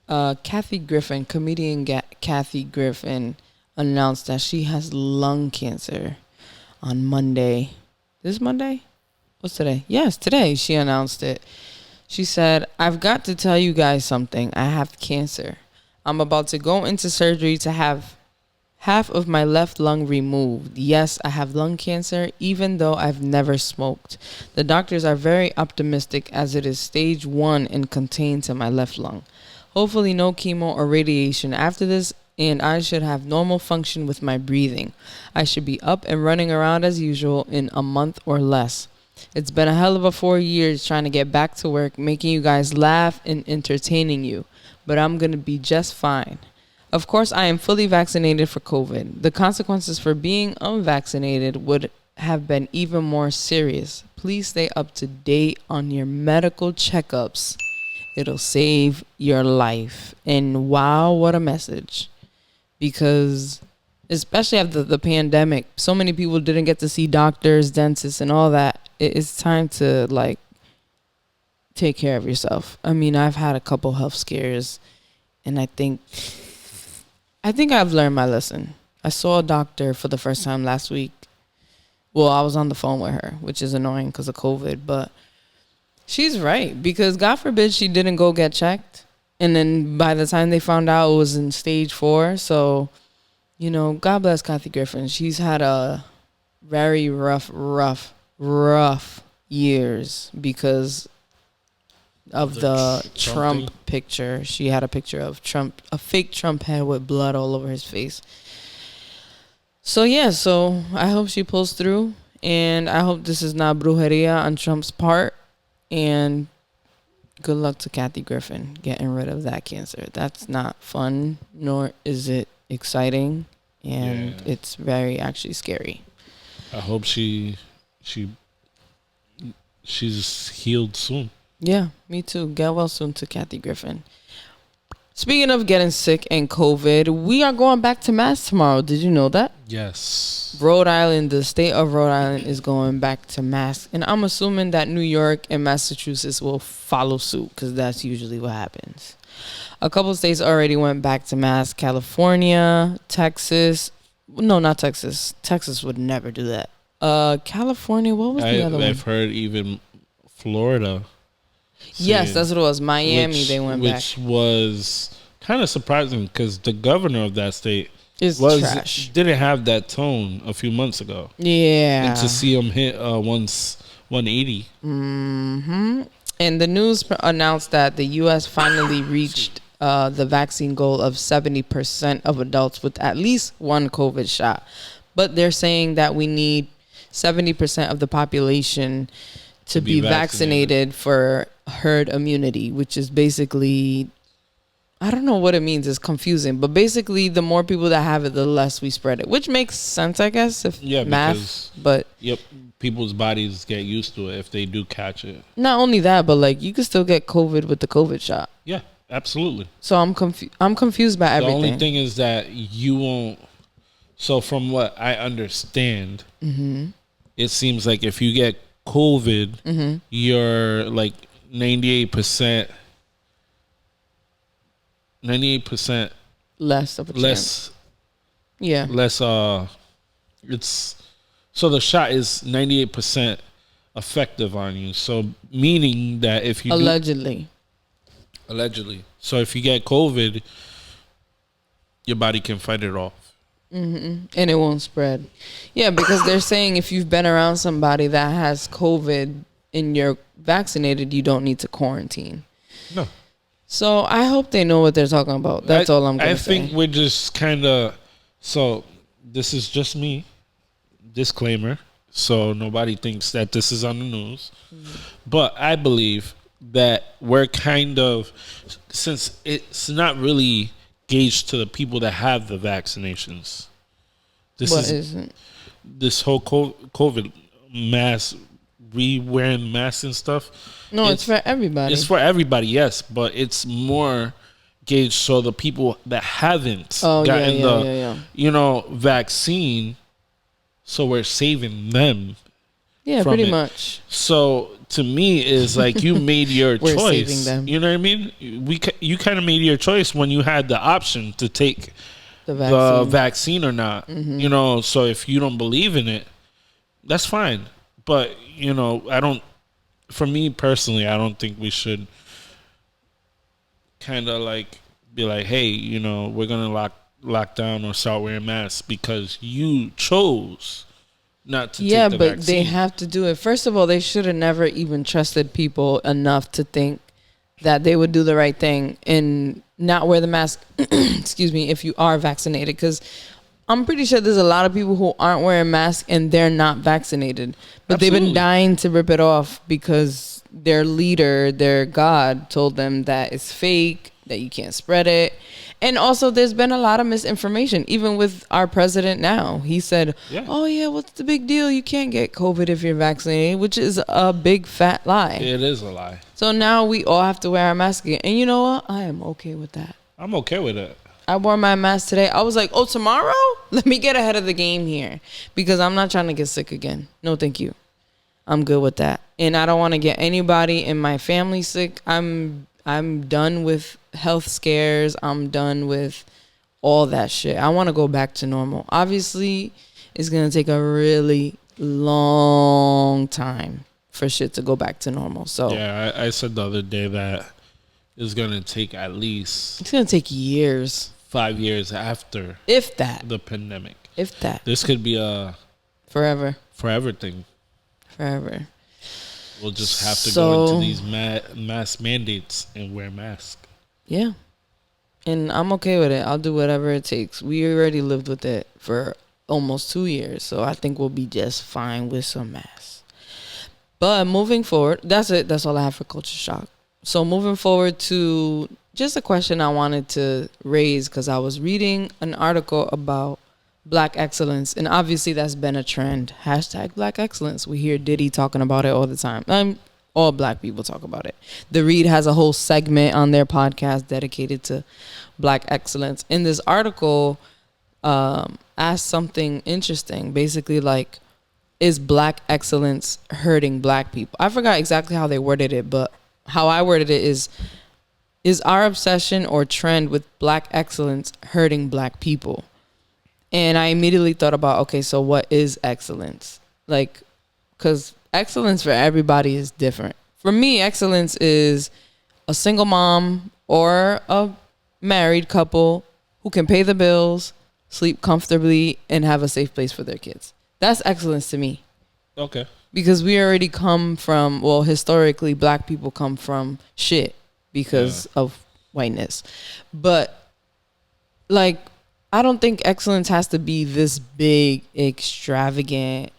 comedian Kathy Griffin announced that she has lung cancer on Monday. This Monday? What's today? Yes, today she announced it. She said, "I've got to tell you guys something. I have cancer. I'm about to go into surgery to have half of my left lung removed. Yes, I have lung cancer, even though I've never smoked. The doctors are very optimistic as it is stage 1 and contained to my left lung. Hopefully no chemo or radiation after this, and I should have normal function with my breathing. I should be up and running around as usual in a month or less. It's been a hell of a 4 years trying to get back to work, making you guys laugh and entertaining you, but I'm going to be just fine. Of course, I am fully vaccinated for COVID. The consequences for being unvaccinated would have been even more serious. Please stay up to date on your medical checkups. It'll save your life." And wow, what a message. Because especially after the pandemic, so many people didn't get to see doctors, dentists, and all that. It's time to, like, take care of yourself. I mean, I've had a couple health scares, and I think I've learned my lesson. I saw a doctor for the first time last week. Well, I was on the phone with her, which is annoying because of COVID, but she's right, because God forbid she didn't go get checked. And then by the time they found out, it was in stage 4. So, you know, God bless Kathy Griffin. She's had a very rough years because of the Trump picture. She had a picture of Trump, a fake Trump head with blood all over his face. So yeah, so I hope she pulls through, and I hope this is not brujeria on Trump's part, and good luck to Kathy Griffin getting rid of that cancer. That's not fun, nor is it exciting, and it's very actually scary. I hope she's healed soon. Yeah, me too. Get well soon to Kathy Griffin. Speaking of getting sick and COVID, we are going back to mass tomorrow. Did you know that? Yes. Rhode Island, the state of Rhode Island is going back to mask. And I'm assuming that New York and Massachusetts will follow suit because that's usually what happens. A couple of states already went back to mask. California, Texas. No, not Texas. Texas would never do that. California, what was the other one? I've heard even Florida. Yes, that's what it was. Miami, they went back. Which was kind of surprising because the governor of that state didn't have that tone a few months ago. Yeah. And to see him hit 180. Mm-hmm. And the news announced that the U.S. finally reached the vaccine goal of 70% of adults with at least one COVID shot. But they're saying that we need 70% of the population to be vaccinated for herd immunity, which is basically, I don't know what it means. It's confusing. But basically, the more people that have it, the less we spread it, which makes sense, I guess, if math. But yep, people's bodies get used to it if they do catch it. Not only that, but like you can still get COVID with the COVID shot. Yeah, absolutely. So I'm confused by everything. The only thing is that you won't. So from what I understand, it seems like if you get COVID, you're like 98% less of a chance. Yeah. Less it's so the shot is 98% effective on you. So meaning that if you allegedly. So if you get COVID, your body can fight it off. And it won't spread. Yeah, because they're saying if you've been around somebody that has COVID and you're vaccinated, you don't need to quarantine. No. So I hope they know what they're talking about. That's all I'm going to say. I think we're just kind of, so this is just me, disclaimer, so nobody thinks that this is on the news. But I believe that we're kind of, since it's not really gauged to the people that have the vaccinations. This whole COVID mask, wearing masks and stuff. No, it's for everybody. It's for everybody, yes, but it's more gauged so the people that haven't gotten the vaccine, so we're saving them. Yeah, pretty much. So to me, is like you made your we're choice. Saving them. You know what I mean? You kind of made your choice when you had the option to take the vaccine or not. You know, so if you don't believe in it, that's fine. But I don't. For me personally, I don't think we should kind of like be like, hey, we're gonna lock down or start wearing masks because you chose not to take the vaccine. But they have to do it. First of all, they should have never even trusted people enough to think that they would do the right thing and not wear the mask, excuse me, if you are vaccinated. Because I'm pretty sure there's a lot of people who aren't wearing masks and they're not vaccinated. But They've been dying to rip it off because their leader, their God, told them that it's fake, that you can't spread it. And also, there's been a lot of misinformation, even with our president now. He said, oh, yeah, what's the big deal? You can't get COVID if you're vaccinated, which is a big fat lie. It is a lie. So now we all have to wear our mask again. And you know what? I am okay with that. I'm okay with it. I wore my mask today. I was like, oh, tomorrow? Let me get ahead of the game here because I'm not trying to get sick again. No, thank you. I'm good with that. And I don't want to get anybody in my family sick. I'm done with health scares. I'm done with all that shit. I want to go back to normal. Obviously, it's going to take a really long time for shit to go back to normal. So yeah, I said the other day that it's going to take at least... It's going to take years. 5 years after. If that. The pandemic. If that. This could be a... Forever thing. Forever. We'll just have to go into these mask mandates and wear masks. Yeah. And I'm okay with it. I'll do whatever it takes. We already lived with it for almost 2 years. So I think we'll be just fine with some masks. But moving forward, that's it. That's all I have for Culture Shock. So moving forward to just a question I wanted to raise because I was reading an article about Black excellence. And obviously that's been a trend. # Black excellence. We hear Diddy talking about it all the time. All black people talk about it. The Read has a whole segment on their podcast dedicated to black excellence. In this article, asked something interesting. Basically, like, is black excellence hurting black people? I forgot exactly how they worded it, but how I worded it is our obsession or trend with black excellence hurting black people? And I immediately thought about, okay, so what is excellence? Like, because excellence for everybody is different. For me, excellence is a single mom or a married couple who can pay the bills, sleep comfortably, and have a safe place for their kids. That's excellence to me. Okay. Because we already come from, well, historically, black people come from shit because of whiteness. But, like, I don't think excellence has to be this big, extravagant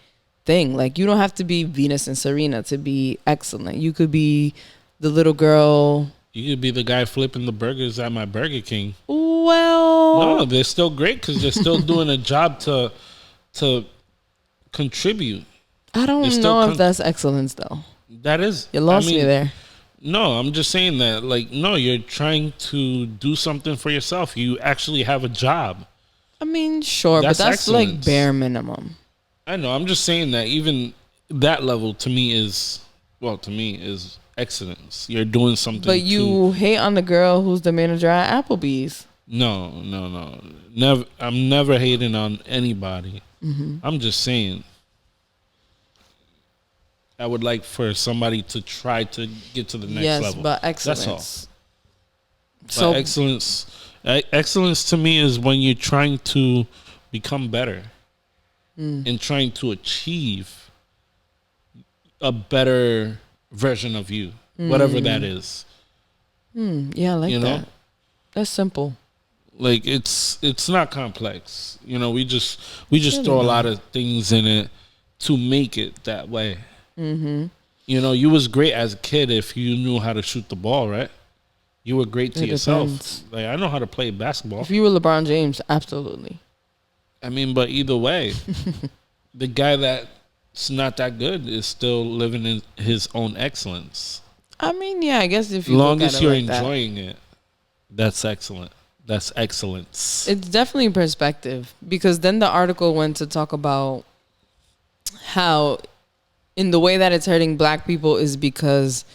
thing. Like, you don't have to be Venus and Serena to be excellent. You could be the little girl. You could be the guy flipping the burgers at my Burger King. Well, No, they're still great because they're still doing a job to contribute. I don't know if that's excellence, though. That is. You lost me there. No, I'm just saying that, like, no, you're trying to do something for yourself. You actually have a job. I mean, sure, but that's excellence. Like bare minimum. I know. I'm just saying that even that level to me is excellence. You're doing something. But you hate on the girl who's the manager at Applebee's. No. Never. I'm never hating on anybody. Mm-hmm. I'm just saying. I would like for somebody to try to get to the next level. Yes, but excellence. That's all. But excellence to me is when you're trying to become better and trying to achieve a better version of you, whatever that is. Yeah, I like that. That's simple. Like it's not complex. You know, we just throw a lot of things in it to make it that way. Mm-hmm. You know, you was great as a kid if you knew how to shoot the ball, right? You were great to yourself. Depends. Like, I know how to play basketball. If you were LeBron James, absolutely. I mean, but either way, the guy that's not that good is still living in his own excellence. I mean, yeah, I guess if you long look at as you're like enjoying it, that's excellent. That's excellence. It's definitely perspective, because then the article went to talk about how in the way that it's hurting black people is because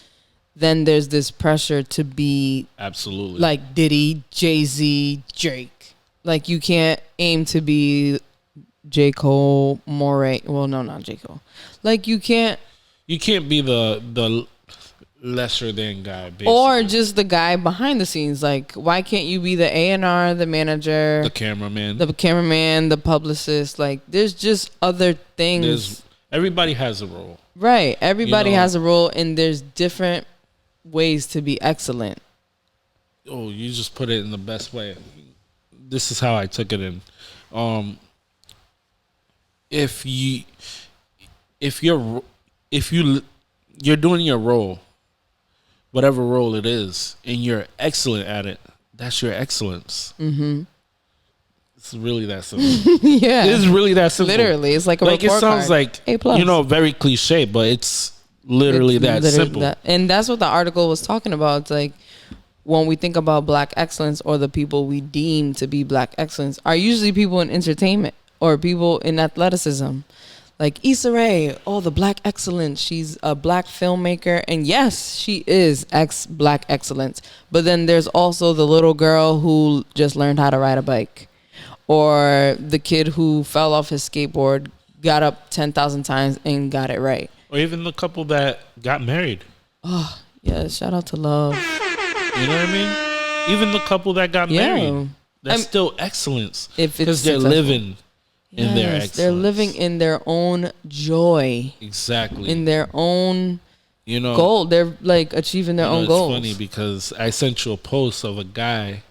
then there's this pressure to be absolutely like Diddy, Jay-Z, Drake. Like, you can't aim to be J. Cole, Moray. Well, no, not J. Cole. Like, you can't be the lesser than guy, basically. Or just the guy behind the scenes. Like, why can't you be the A&R, the manager, the cameraman, the publicist? Like, there's just other things. Everybody has a role. Right. Everybody has a role, and there's different ways to be excellent. Oh, you just put it in the best way. This is how I took it in. If you're doing your role, whatever role it is, and you're excellent at it, that's your excellence. Mm-hmm. It's really that simple. Yeah, it's really that simple. Literally, it's like a report it sounds card. like very cliche, but it's literally that simple. And that's what the article was talking about. It's like, when we think about black excellence, or the people we deem to be black excellence, are usually people in entertainment or people in athleticism. Like Issa Rae, the black excellence. She's a black filmmaker, and yes, she is black excellence. But then there's also the little girl who just learned how to ride a bike, or the kid who fell off his skateboard, got up 10,000 times and got it right. Or even the couple that got married. Oh, yeah, shout out to love. You know what I mean? Even the couple that got married. That's still excellence. Because they're living in their excellence. They're living in their own joy. Exactly. In their own goal. They're like achieving their own goals. It's funny because I sent you a post of a guy,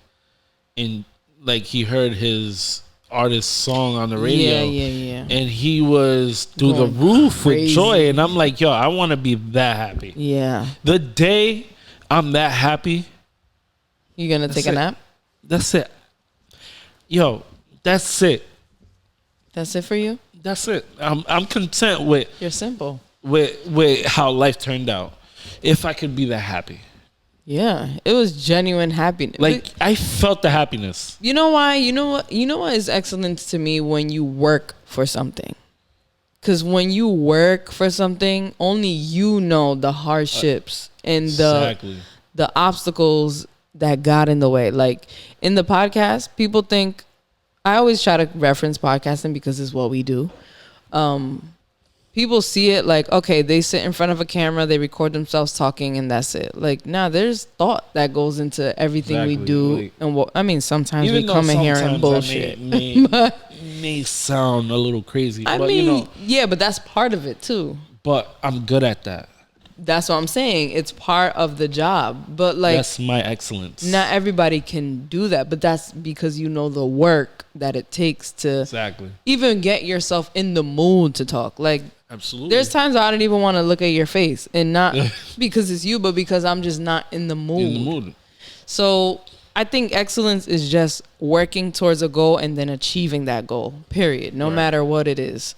and like he heard his artist's song on the radio. Yeah. And he was through the roof with joy. And I'm like, yo, I want to be that happy. Yeah. The day I'm that happy. You gonna take a nap? That's it. Yo, that's it. That's it for you? That's it. I'm content with. You're simple. With how life turned out. if I could be that happy. Yeah, it was genuine happiness. Like, I felt the happiness. You know why? You know what? You know what is excellence to me? When you work for something. Because when you work for something, only you know the hardships and the obstacles that got in the way. Like in the podcast, people think, I always try to reference podcasting because it's what we do. People see it like, okay, they sit in front of a camera, they record themselves talking, and that's it. Like, nah, there's thought that goes into everything we do. Like, and what I mean, sometimes we come in here and bullshit. May sound a little crazy. I mean, yeah, but that's part of it too. But I'm good at that. That's what I'm saying. It's part of the job. But like, that's my excellence. Not everybody can do that, but that's because you know the work that it takes to even get yourself in the mood to talk. Like, absolutely. There's times I don't even want to look at your face, and not because it's you, but because I'm just not in the mood. So I think excellence is just working towards a goal and then achieving that goal, period, no matter what it is.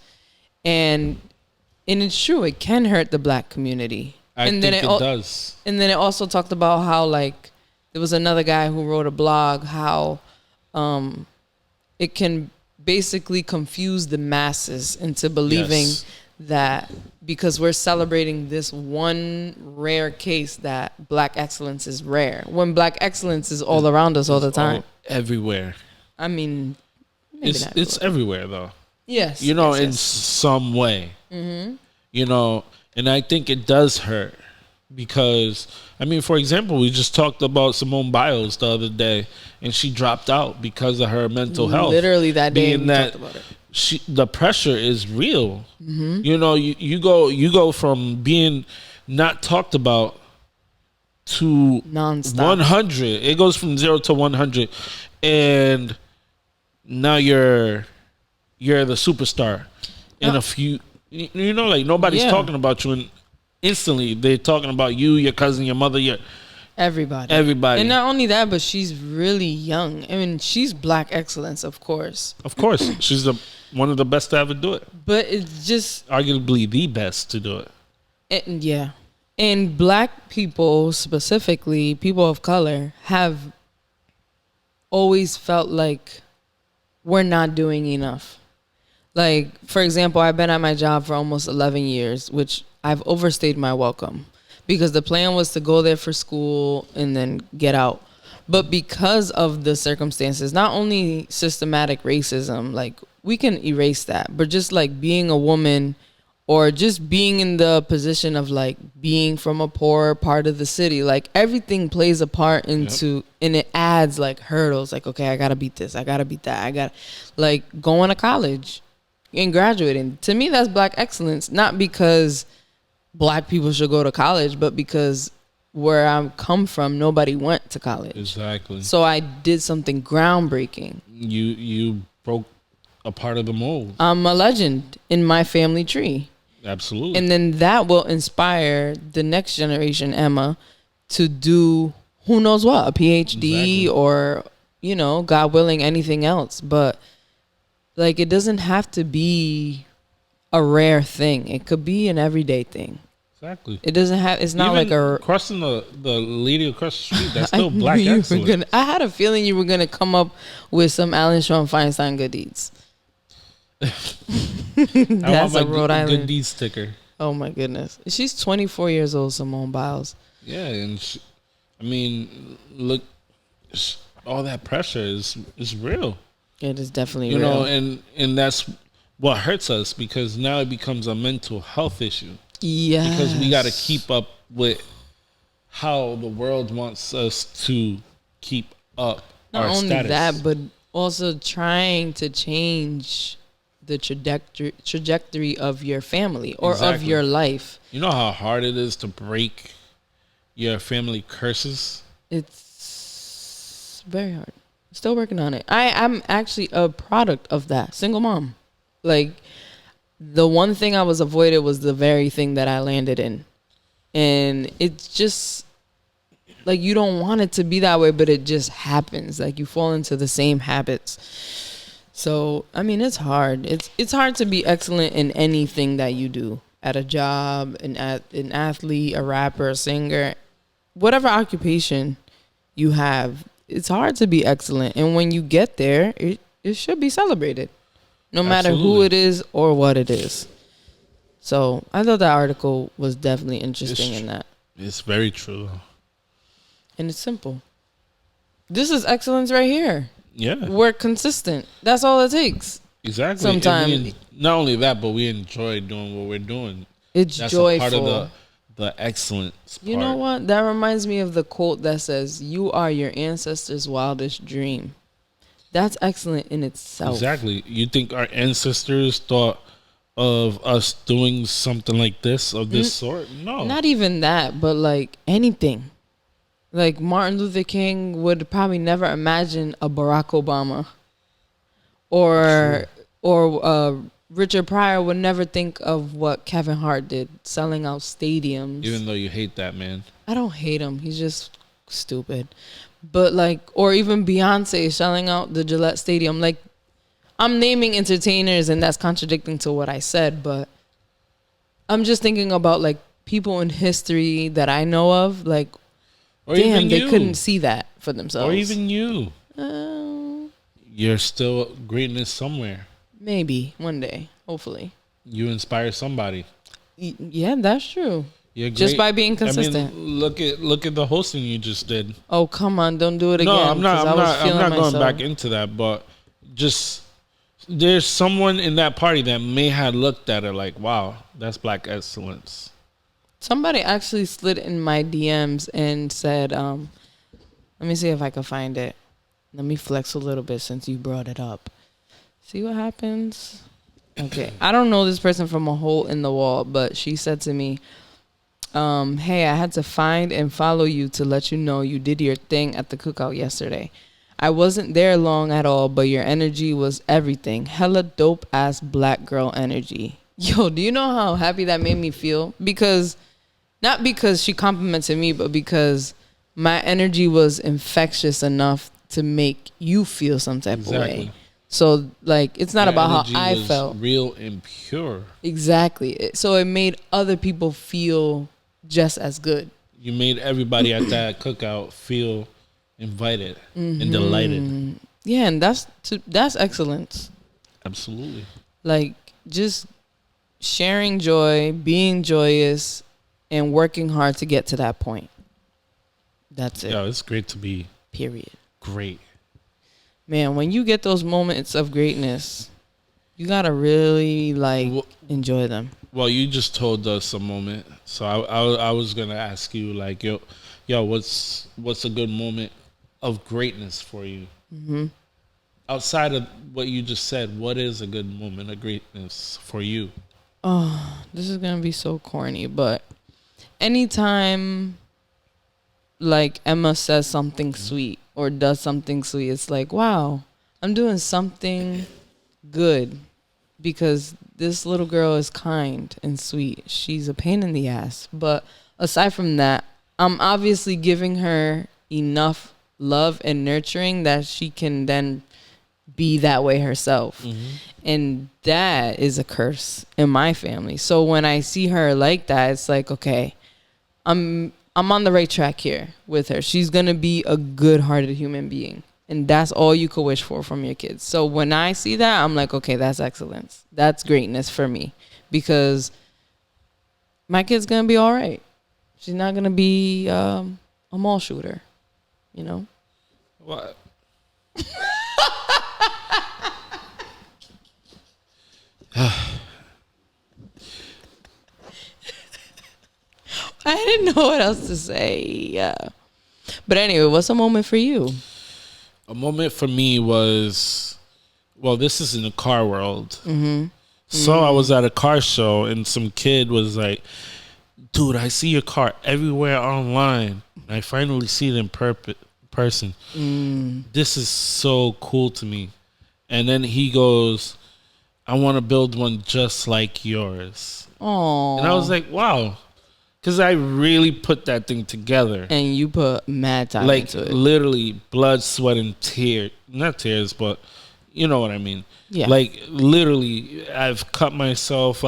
And it's true, it can hurt the black community. I think it does. And then it also talked about how, like, there was another guy who wrote a blog, how it can basically confuse the masses into believing that because we're celebrating this one rare case that black excellence is rare, when black excellence is all around us all the time. Everywhere. I mean, it's everywhere, though. Yes. You know, in some way. Mm-hmm. You know, and I think it does hurt because, I mean, for example, we just talked about Simone Biles the other day, and she dropped out because of her mental health. Literally that day we talked about it. The pressure is real. Mm-hmm. You know, you go from being not talked about to nonstop 100. It goes from 0 to 100, and now you're the superstar in a few. You know, like nobody's talking about you, and instantly they're talking about you, your cousin, your mother, everybody. And not only that, but she's really young. I mean, she's black excellence, of course. Of course, she's one of the best to ever do it. But it's just arguably the best to do it. Yeah, and black people specifically, people of color, have always felt like we're not doing enough. Like, for example, I've been at my job for almost 11 years, which I've overstayed my welcome because the plan was to go there for school and then get out. But because of the circumstances, not only systematic racism, like we can erase that, but just like being a woman or just being in the position of like being from a poor part of the city, like everything plays a part into, and it adds like hurdles. Like, okay, I got to beat this. I got to beat that. I got like going to college and graduating. To me, that's black excellence, not because black people should go to college, but because where I come from, nobody went to college. Exactly. So I did something groundbreaking. You broke a part of the mold. I'm a legend in my family tree. Absolutely. And then that will inspire the next generation, Emma, to do who knows what, a PhD or, you know, God willing, anything else. But like, it doesn't have to be a rare thing. It could be an everyday thing. Exactly. It doesn't have. It's not even like a crossing the lady across the street. That's still black excellence. I had a feeling you were gonna come up with some Alan Sean Feinstein good deeds. That's a Rhode Island good deeds sticker. Oh my goodness, she's 24 years old, Simone Biles. Yeah, and I mean, look, all that pressure is real. It is definitely real. You know, and that's what hurts us because now it becomes a mental health issue. Yeah, because we got to keep up with how the world wants us to keep up. Not our only status. That, but also trying to change the trajectory of your family or of your life. You know how hard it is to break your family curses? It's very hard. Still working on it. I'm actually a product of that. Single mom. Like, the one thing I was avoided was the very thing that I landed in. And it's just like, you don't want it to be that way, but it just happens. Like, you fall into the same habits. So, I mean, it's hard. It's hard to be excellent in anything that you do. at a job, an athlete, a rapper, a singer, whatever occupation you have, it's hard to be excellent. And when you get there, it should be celebrated, no matter who it is or what it is. So I thought that article was definitely interesting in that. It's very true. And it's simple. This is excellence right here. Yeah. We're consistent. That's all it takes. Exactly. Sometimes. Not only that, but we enjoy doing what we're doing. That's joyful. That's a part of the excellence part. You know what? That reminds me of the quote that says, "You are your ancestors' wildest dream." That's excellent in itself. Exactly. You think our ancestors thought of us doing something like this, of this sort? No. Not even that, but like anything. Like Martin Luther King would probably never imagine a Barack Obama. Or Richard Pryor would never think of what Kevin Hart did, selling out stadiums. Even though you hate that man. I don't hate him. He's just stupid. But like, or even Beyonce selling out the Gillette Stadium. Like, I'm naming entertainers and that's contradicting to what I said, but I'm just thinking about like people in history that I know of. Like, or damn, they couldn't see that for themselves. Or even you. You're still greatness somewhere. Maybe one day, hopefully. You inspire somebody. Yeah, that's true. You're great. Just by being consistent. I mean, look at the hosting you just did. Oh, come on, don't do it again. No, I'm not going myself. back into that, but just there's someone in that party that may have looked at it like, wow, that's black excellence. Somebody actually slid in my DMs and said, let me see if I can find it. Let me flex a little bit since you brought it up. See what happens? Okay. I don't know this person from a hole in the wall, but she said to me, hey, I had to find and follow you to let you know you did your thing at the cookout yesterday. I wasn't there long at all, but your energy was everything. Hella dope ass black girl energy. Yo, do you know how happy that made me feel? Because, not because she complimented me, but because my energy was infectious enough to make you feel some type of way. So, like, it's not about how I felt. Real and pure. Exactly. So it made other people feel just as good. You made everybody at that cookout feel invited and delighted. Yeah, and that's excellence. Absolutely. Like, just sharing joy, being joyous, and working hard to get to that point. That's it. Yeah, it's great to be. Period. Great. Man, when you get those moments of greatness, you gotta really enjoy them. Well, you just told us a moment, so I was gonna ask you like, yo, what's a good moment of greatness for you? Mm-hmm. Outside of what you just said, what is a good moment of greatness for you? Oh, this is gonna be so corny, but anytime like Emma says something sweet or does something sweet, it's like, wow, I'm doing something good because this little girl is kind and sweet. She's a pain in the ass. But aside from that, I'm obviously giving her enough love and nurturing that she can then be that way herself. Mm-hmm. And that is a curse in my family. So when I see her like that, it's like, okay, I'm on the right track here with her. She's going to be a good-hearted human being. And that's all you could wish for from your kids. So when I see that, I'm like, okay, that's excellence. That's greatness for me. Because my kid's going to be all right. She's not going to be a mall shooter, you know? What? I didn't know what else to say. Yeah. But anyway, what's a moment for you? A moment for me was, well, this is in the car world. Mm-hmm. So I was at a car show and some kid was like, dude, I see your car everywhere online. I finally see it in person. This is so cool to me. And then he goes, I want to build one just like yours. Aww. And I was like, wow. Because I really put that thing together. And you put mad time into it. Literally blood, sweat, and tears. Not tears, but you know what I mean. Yeah. Like, literally, I've cut myself.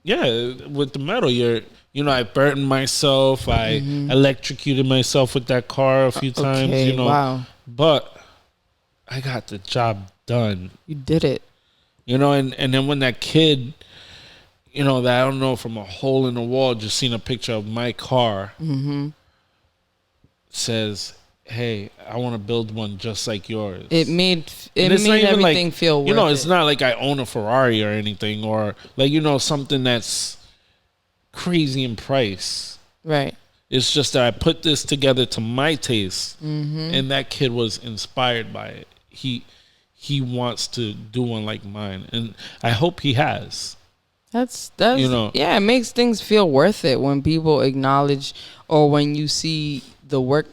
yeah, with the metal, I burned myself. I electrocuted myself with that car a few times. Okay, wow. But I got the job done. You did it. And then when that kid, that I don't know, from a hole in the wall, just seen a picture of my car, says, "Hey, I want to build one just like yours." It made everything feel worth it. It's not like I own a Ferrari or anything, or like something that's crazy in price. Right. It's just that I put this together to my taste, and that kid was inspired by it. He wants to do one like mine, and I hope he has. That's it makes things feel worth it when people acknowledge, or when you see the work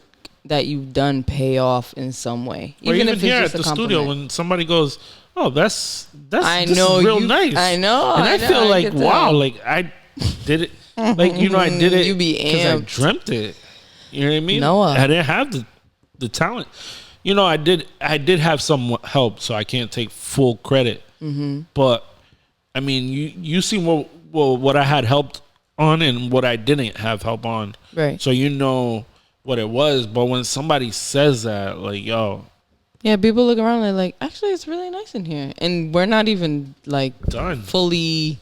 that you've done pay off in some way. Or even if it's here just at the studio, when somebody goes, "Oh, this is real nice." I know, and I feel like, wow, like I did it. Like I did it you be because I amped. dreamt it. You know what I mean? Noah. I didn't have the talent. I did have some help, so I can't take full credit. But I mean, you see what I had helped on and what I didn't have help on. Right. So what it was. But when somebody says that, like, yo. Yeah, people look around and they're like, actually, it's really nice in here. And we're not even, like, done. Fully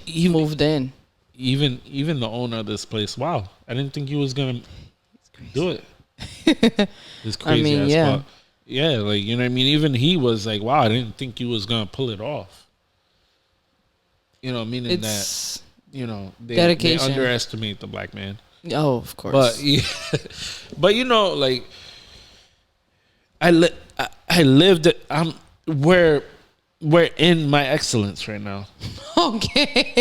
moved in. Even the owner of this place, wow. I didn't think he was going to do it. It's crazy. I mean, yeah. Yeah, like, you know what I mean? Even he was like, wow, I didn't think you was going to pull it off. Meaning it's that, they underestimate the black man. Oh, of course. But like, I lived it. We're in my excellence right now. Okay.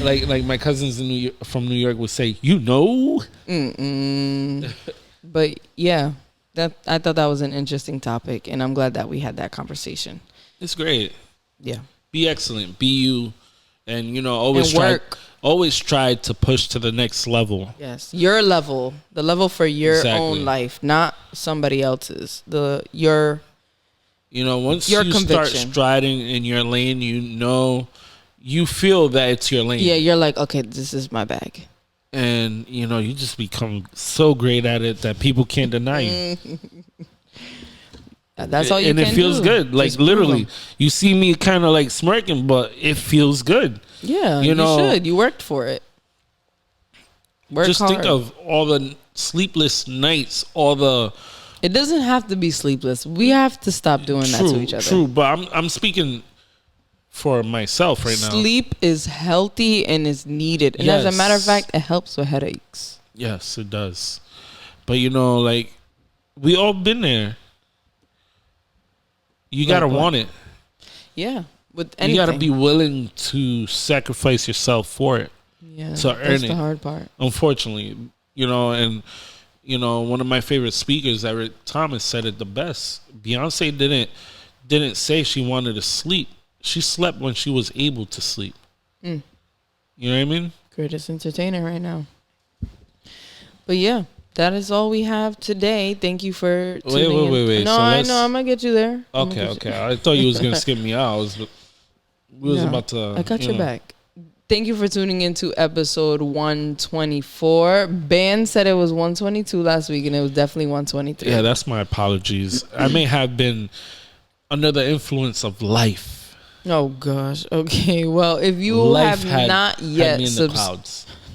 Like my cousins from New York would say, But yeah, I thought that was an interesting topic, and I'm glad that we had that conversation. It's great. Yeah. Be excellent. Be you, and always try to push to the next level. Yes, your level, the level for your own life, not somebody else's. Once your you start conviction. striding in your lane, you feel that it's your lane. Yeah, you're like, okay, this is my bag. And, you just become so great at it that people can't deny you. That's all you can do. And it feels good. Like, just literally, you see me kind of like smirking, but it feels good. Yeah, you should. You worked for it. Just hard. Think of all the sleepless nights, It doesn't have to be sleepless. We have to stop doing that to each other. True, but I'm speaking for myself right now. Sleep is healthy and is needed. And as a matter of fact, it helps with headaches. Yes, it does. But like, we all been there. You gotta want it. Yeah. With anything. You gotta be willing to sacrifice yourself for it. Yeah. To earn it. That's the hard part. Unfortunately. And one of my favorite speakers, Eric Thomas, said it the best. Beyonce didn't say she wanted to sleep. She slept when she was able to sleep. You know what I mean? Greatest entertainer right now. But yeah, that is all we have today. Thank you for tuning in. Wait. No, I know. I'm going to get you there. Okay. I thought you was going to skip me out. We was about to... I got your back. Thank you for tuning in to episode 124. Banz said it was 122 last week, and it was definitely 123. Yeah, that's my apologies. I may have been under the influence of life. Oh, gosh. Okay. Well, if you have not yet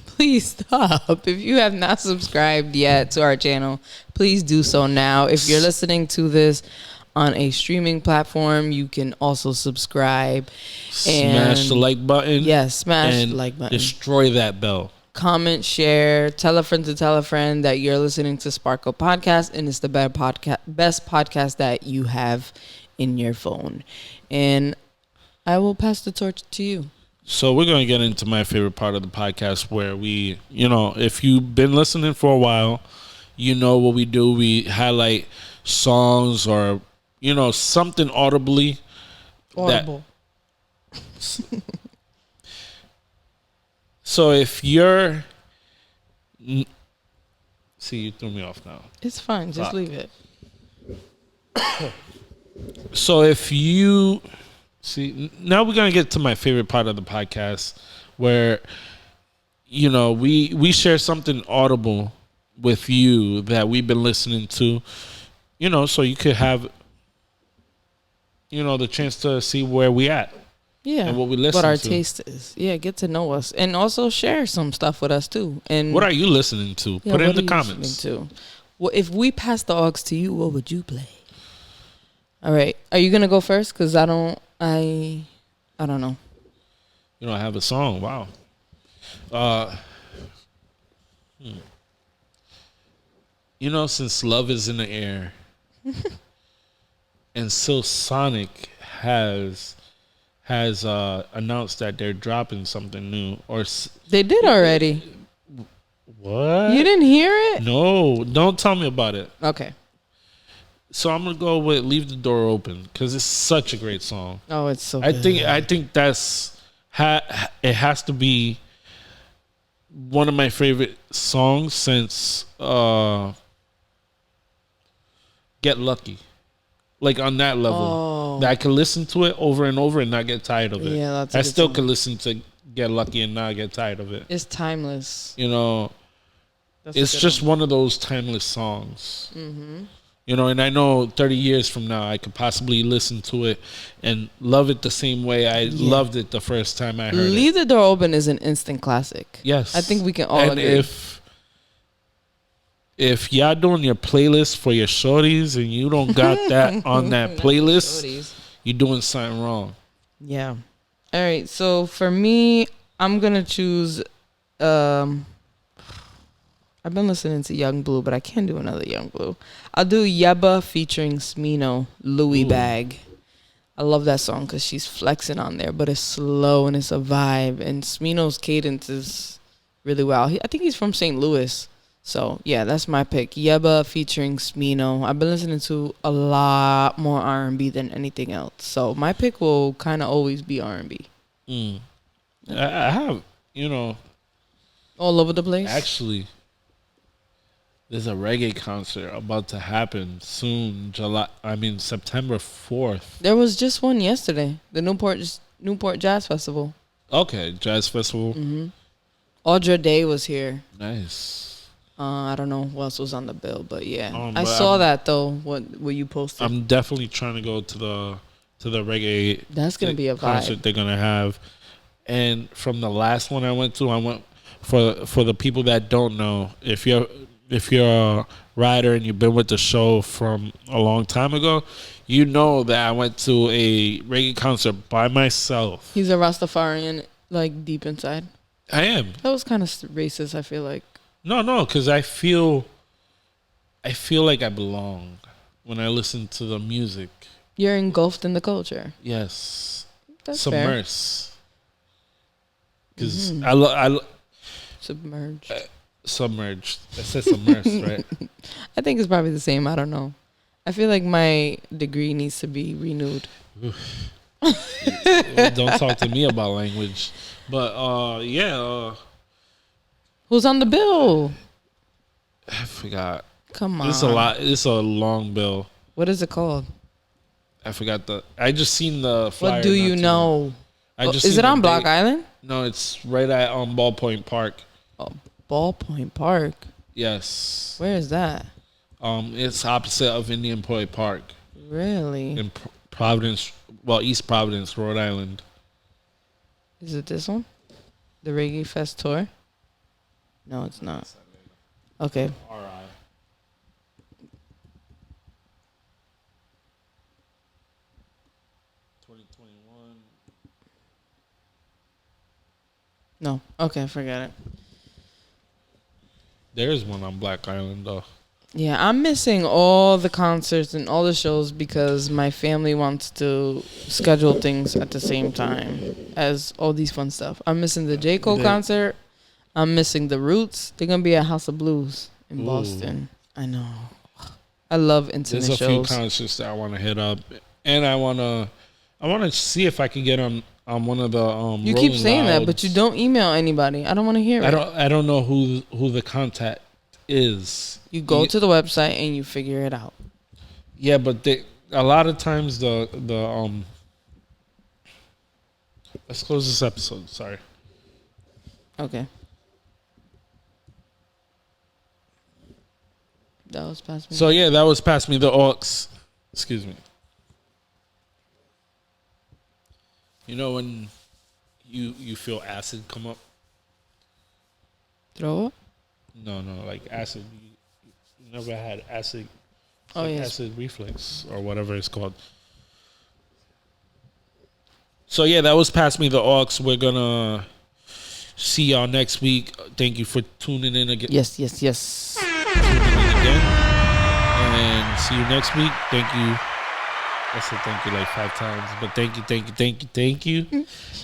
please stop. If you have not subscribed yet to our channel, please do so now. If you're listening to this on a streaming platform, you can also subscribe. Smash the like button. Yes, smash the like button. Destroy that bell. Comment, share, tell a friend to tell a friend that you're listening to Sparkle Podcast, and it's the best podcast that you have in your phone. And I will pass the torch to you. So we're going to get into my favorite part of the podcast where we, if you've been listening for a while, you know what we do. We highlight songs or, something audibly. Audible. So if you're... See, you threw me off now. It's fine. Just leave it. So if you see, now we're gonna get to my favorite part of the podcast, where we share something audible with you that we've been listening to, so you could have the chance to see where we at. Yeah, and what we listen what our to. taste is. Yeah, get to know us, and also share some stuff with us too. And What are you listening to? yeah, Put it in what the are you comments. listening to? Well, if we pass the aux to you, what would you play? All right, are you gonna go first? Cause I don't know. I have a song. Wow. Since Love is in the Air, and Silk Sonic has announced that they're dropping something new, They did already. what? You didn't hear it? No, don't tell me about it. Okay. So I'm gonna go with "Leave the Door Open" because it's such a great song. Oh, it's so. I good. think that's it has to be one of my favorite songs since "Get Lucky." Like on that level, that I can listen to it over and over and not get tired of it. Yeah, that's a I good still song. can listen to "Get Lucky" and not get tired of it. It's timeless. That's a It's good just one. one of those timeless songs. Mm-hmm. And I know 30 years from now, I could possibly listen to it and love it the same way I loved it the first time I heard it. Leave the Door Open is an instant classic. Yes. I think we can all And agree. if y'all doing your playlist for your shorties and you don't got that on that playlist, Shorties. you're doing something wrong. Yeah. All right. So for me, I'm gonna choose. I've been listening to Young Blue, but I can't do another Young Blue. I'll do Yebba featuring Smino, Louie Ooh. Bag. I love that song because she's flexing on there, but it's slow and it's a vibe. And Smino's cadence is really wow. I think he's from St. Louis. So, yeah, that's my pick. Yebba featuring Smino. I've been listening to a lot more R&B than anything else. So, my pick will kind of always be R&B. I have, All over the place? actually, there's a reggae concert about to happen soon, September 4th. There was just one yesterday. The Newport Jazz Festival. Okay, Jazz Festival. Audra Day was here. Nice. I don't know who else was on the bill, but yeah. I But saw that though, what you posted. I'm definitely trying to go to the reggae That's going to be a concert vibe. they're gonna have. And from the last one I went for the people that don't know, if you're a rider and you've been with the show from a long time ago, you know that I went to a reggae concert by myself. He's a Rastafarian, like deep inside. I am. That was kind of racist, I feel like. No, because I feel like I belong when I listen to the music. You're engulfed in the culture. Yes, That's fair. submerse. Because I Submerged. submerged. I said submerse, right? I think it's probably the same. I don't know. I feel like my degree needs to be renewed. Don't talk to me about language. But yeah, Who's on the bill? I forgot. Come on. It's a lot. It's a long bill. What is it called? I forgot I just seen the flyer. What do you know? Is Is it on Block Island? No, it's right at Ballpoint Park. Oh, Ballpoint Park. Yes. Where is that? It's opposite of Indian Point Park Really? in Providence. Well, East Providence, Rhode Island. Is it this one? The Reggae Fest tour? No, it's not. Okay. All right. No. Okay, forget it. There's one on Black Island though. Yeah, I'm missing all the concerts and all the shows because my family wants to schedule things at the same time as all these fun stuff. I'm missing the J. Cole concert. I'm missing the Roots. They're gonna be at House of Blues in Boston. I know. I love intimate There's a shows. few concerts that I want to hit up, and I want to see if I can get on one of the. You keep Rolling saying that, Louds. but you don't email anybody. I don't want to hear it. I don't know who the contact is. You go to the website and you figure it out. Yeah, but a lot of times the let's close this episode. Sorry. Okay. That was past me. So yeah, that was Pass Me the Aux. Excuse me. You know when you feel acid come up? Throw up? No, like acid. You never had acid. Oh, yes. Acid reflux or whatever it's called. So yeah, that was Pass Me the Aux. We're gonna see y'all next week. Thank you for tuning in again. Yes. Tuning in again. And see you next week. Thank you. I said thank you like 5 times, but thank you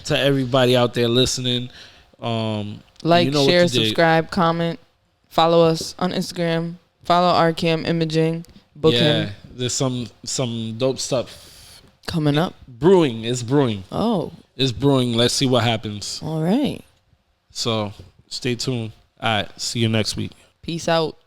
to everybody out there listening. Like, you know share, subscribe, comment, follow us on Instagram, follow RCam Imaging, book him. There's some dope stuff Coming up. brewing. It's brewing. Oh, It's brewing. Let's see what happens. all right. So stay tuned. All right, see you next week. Peace out.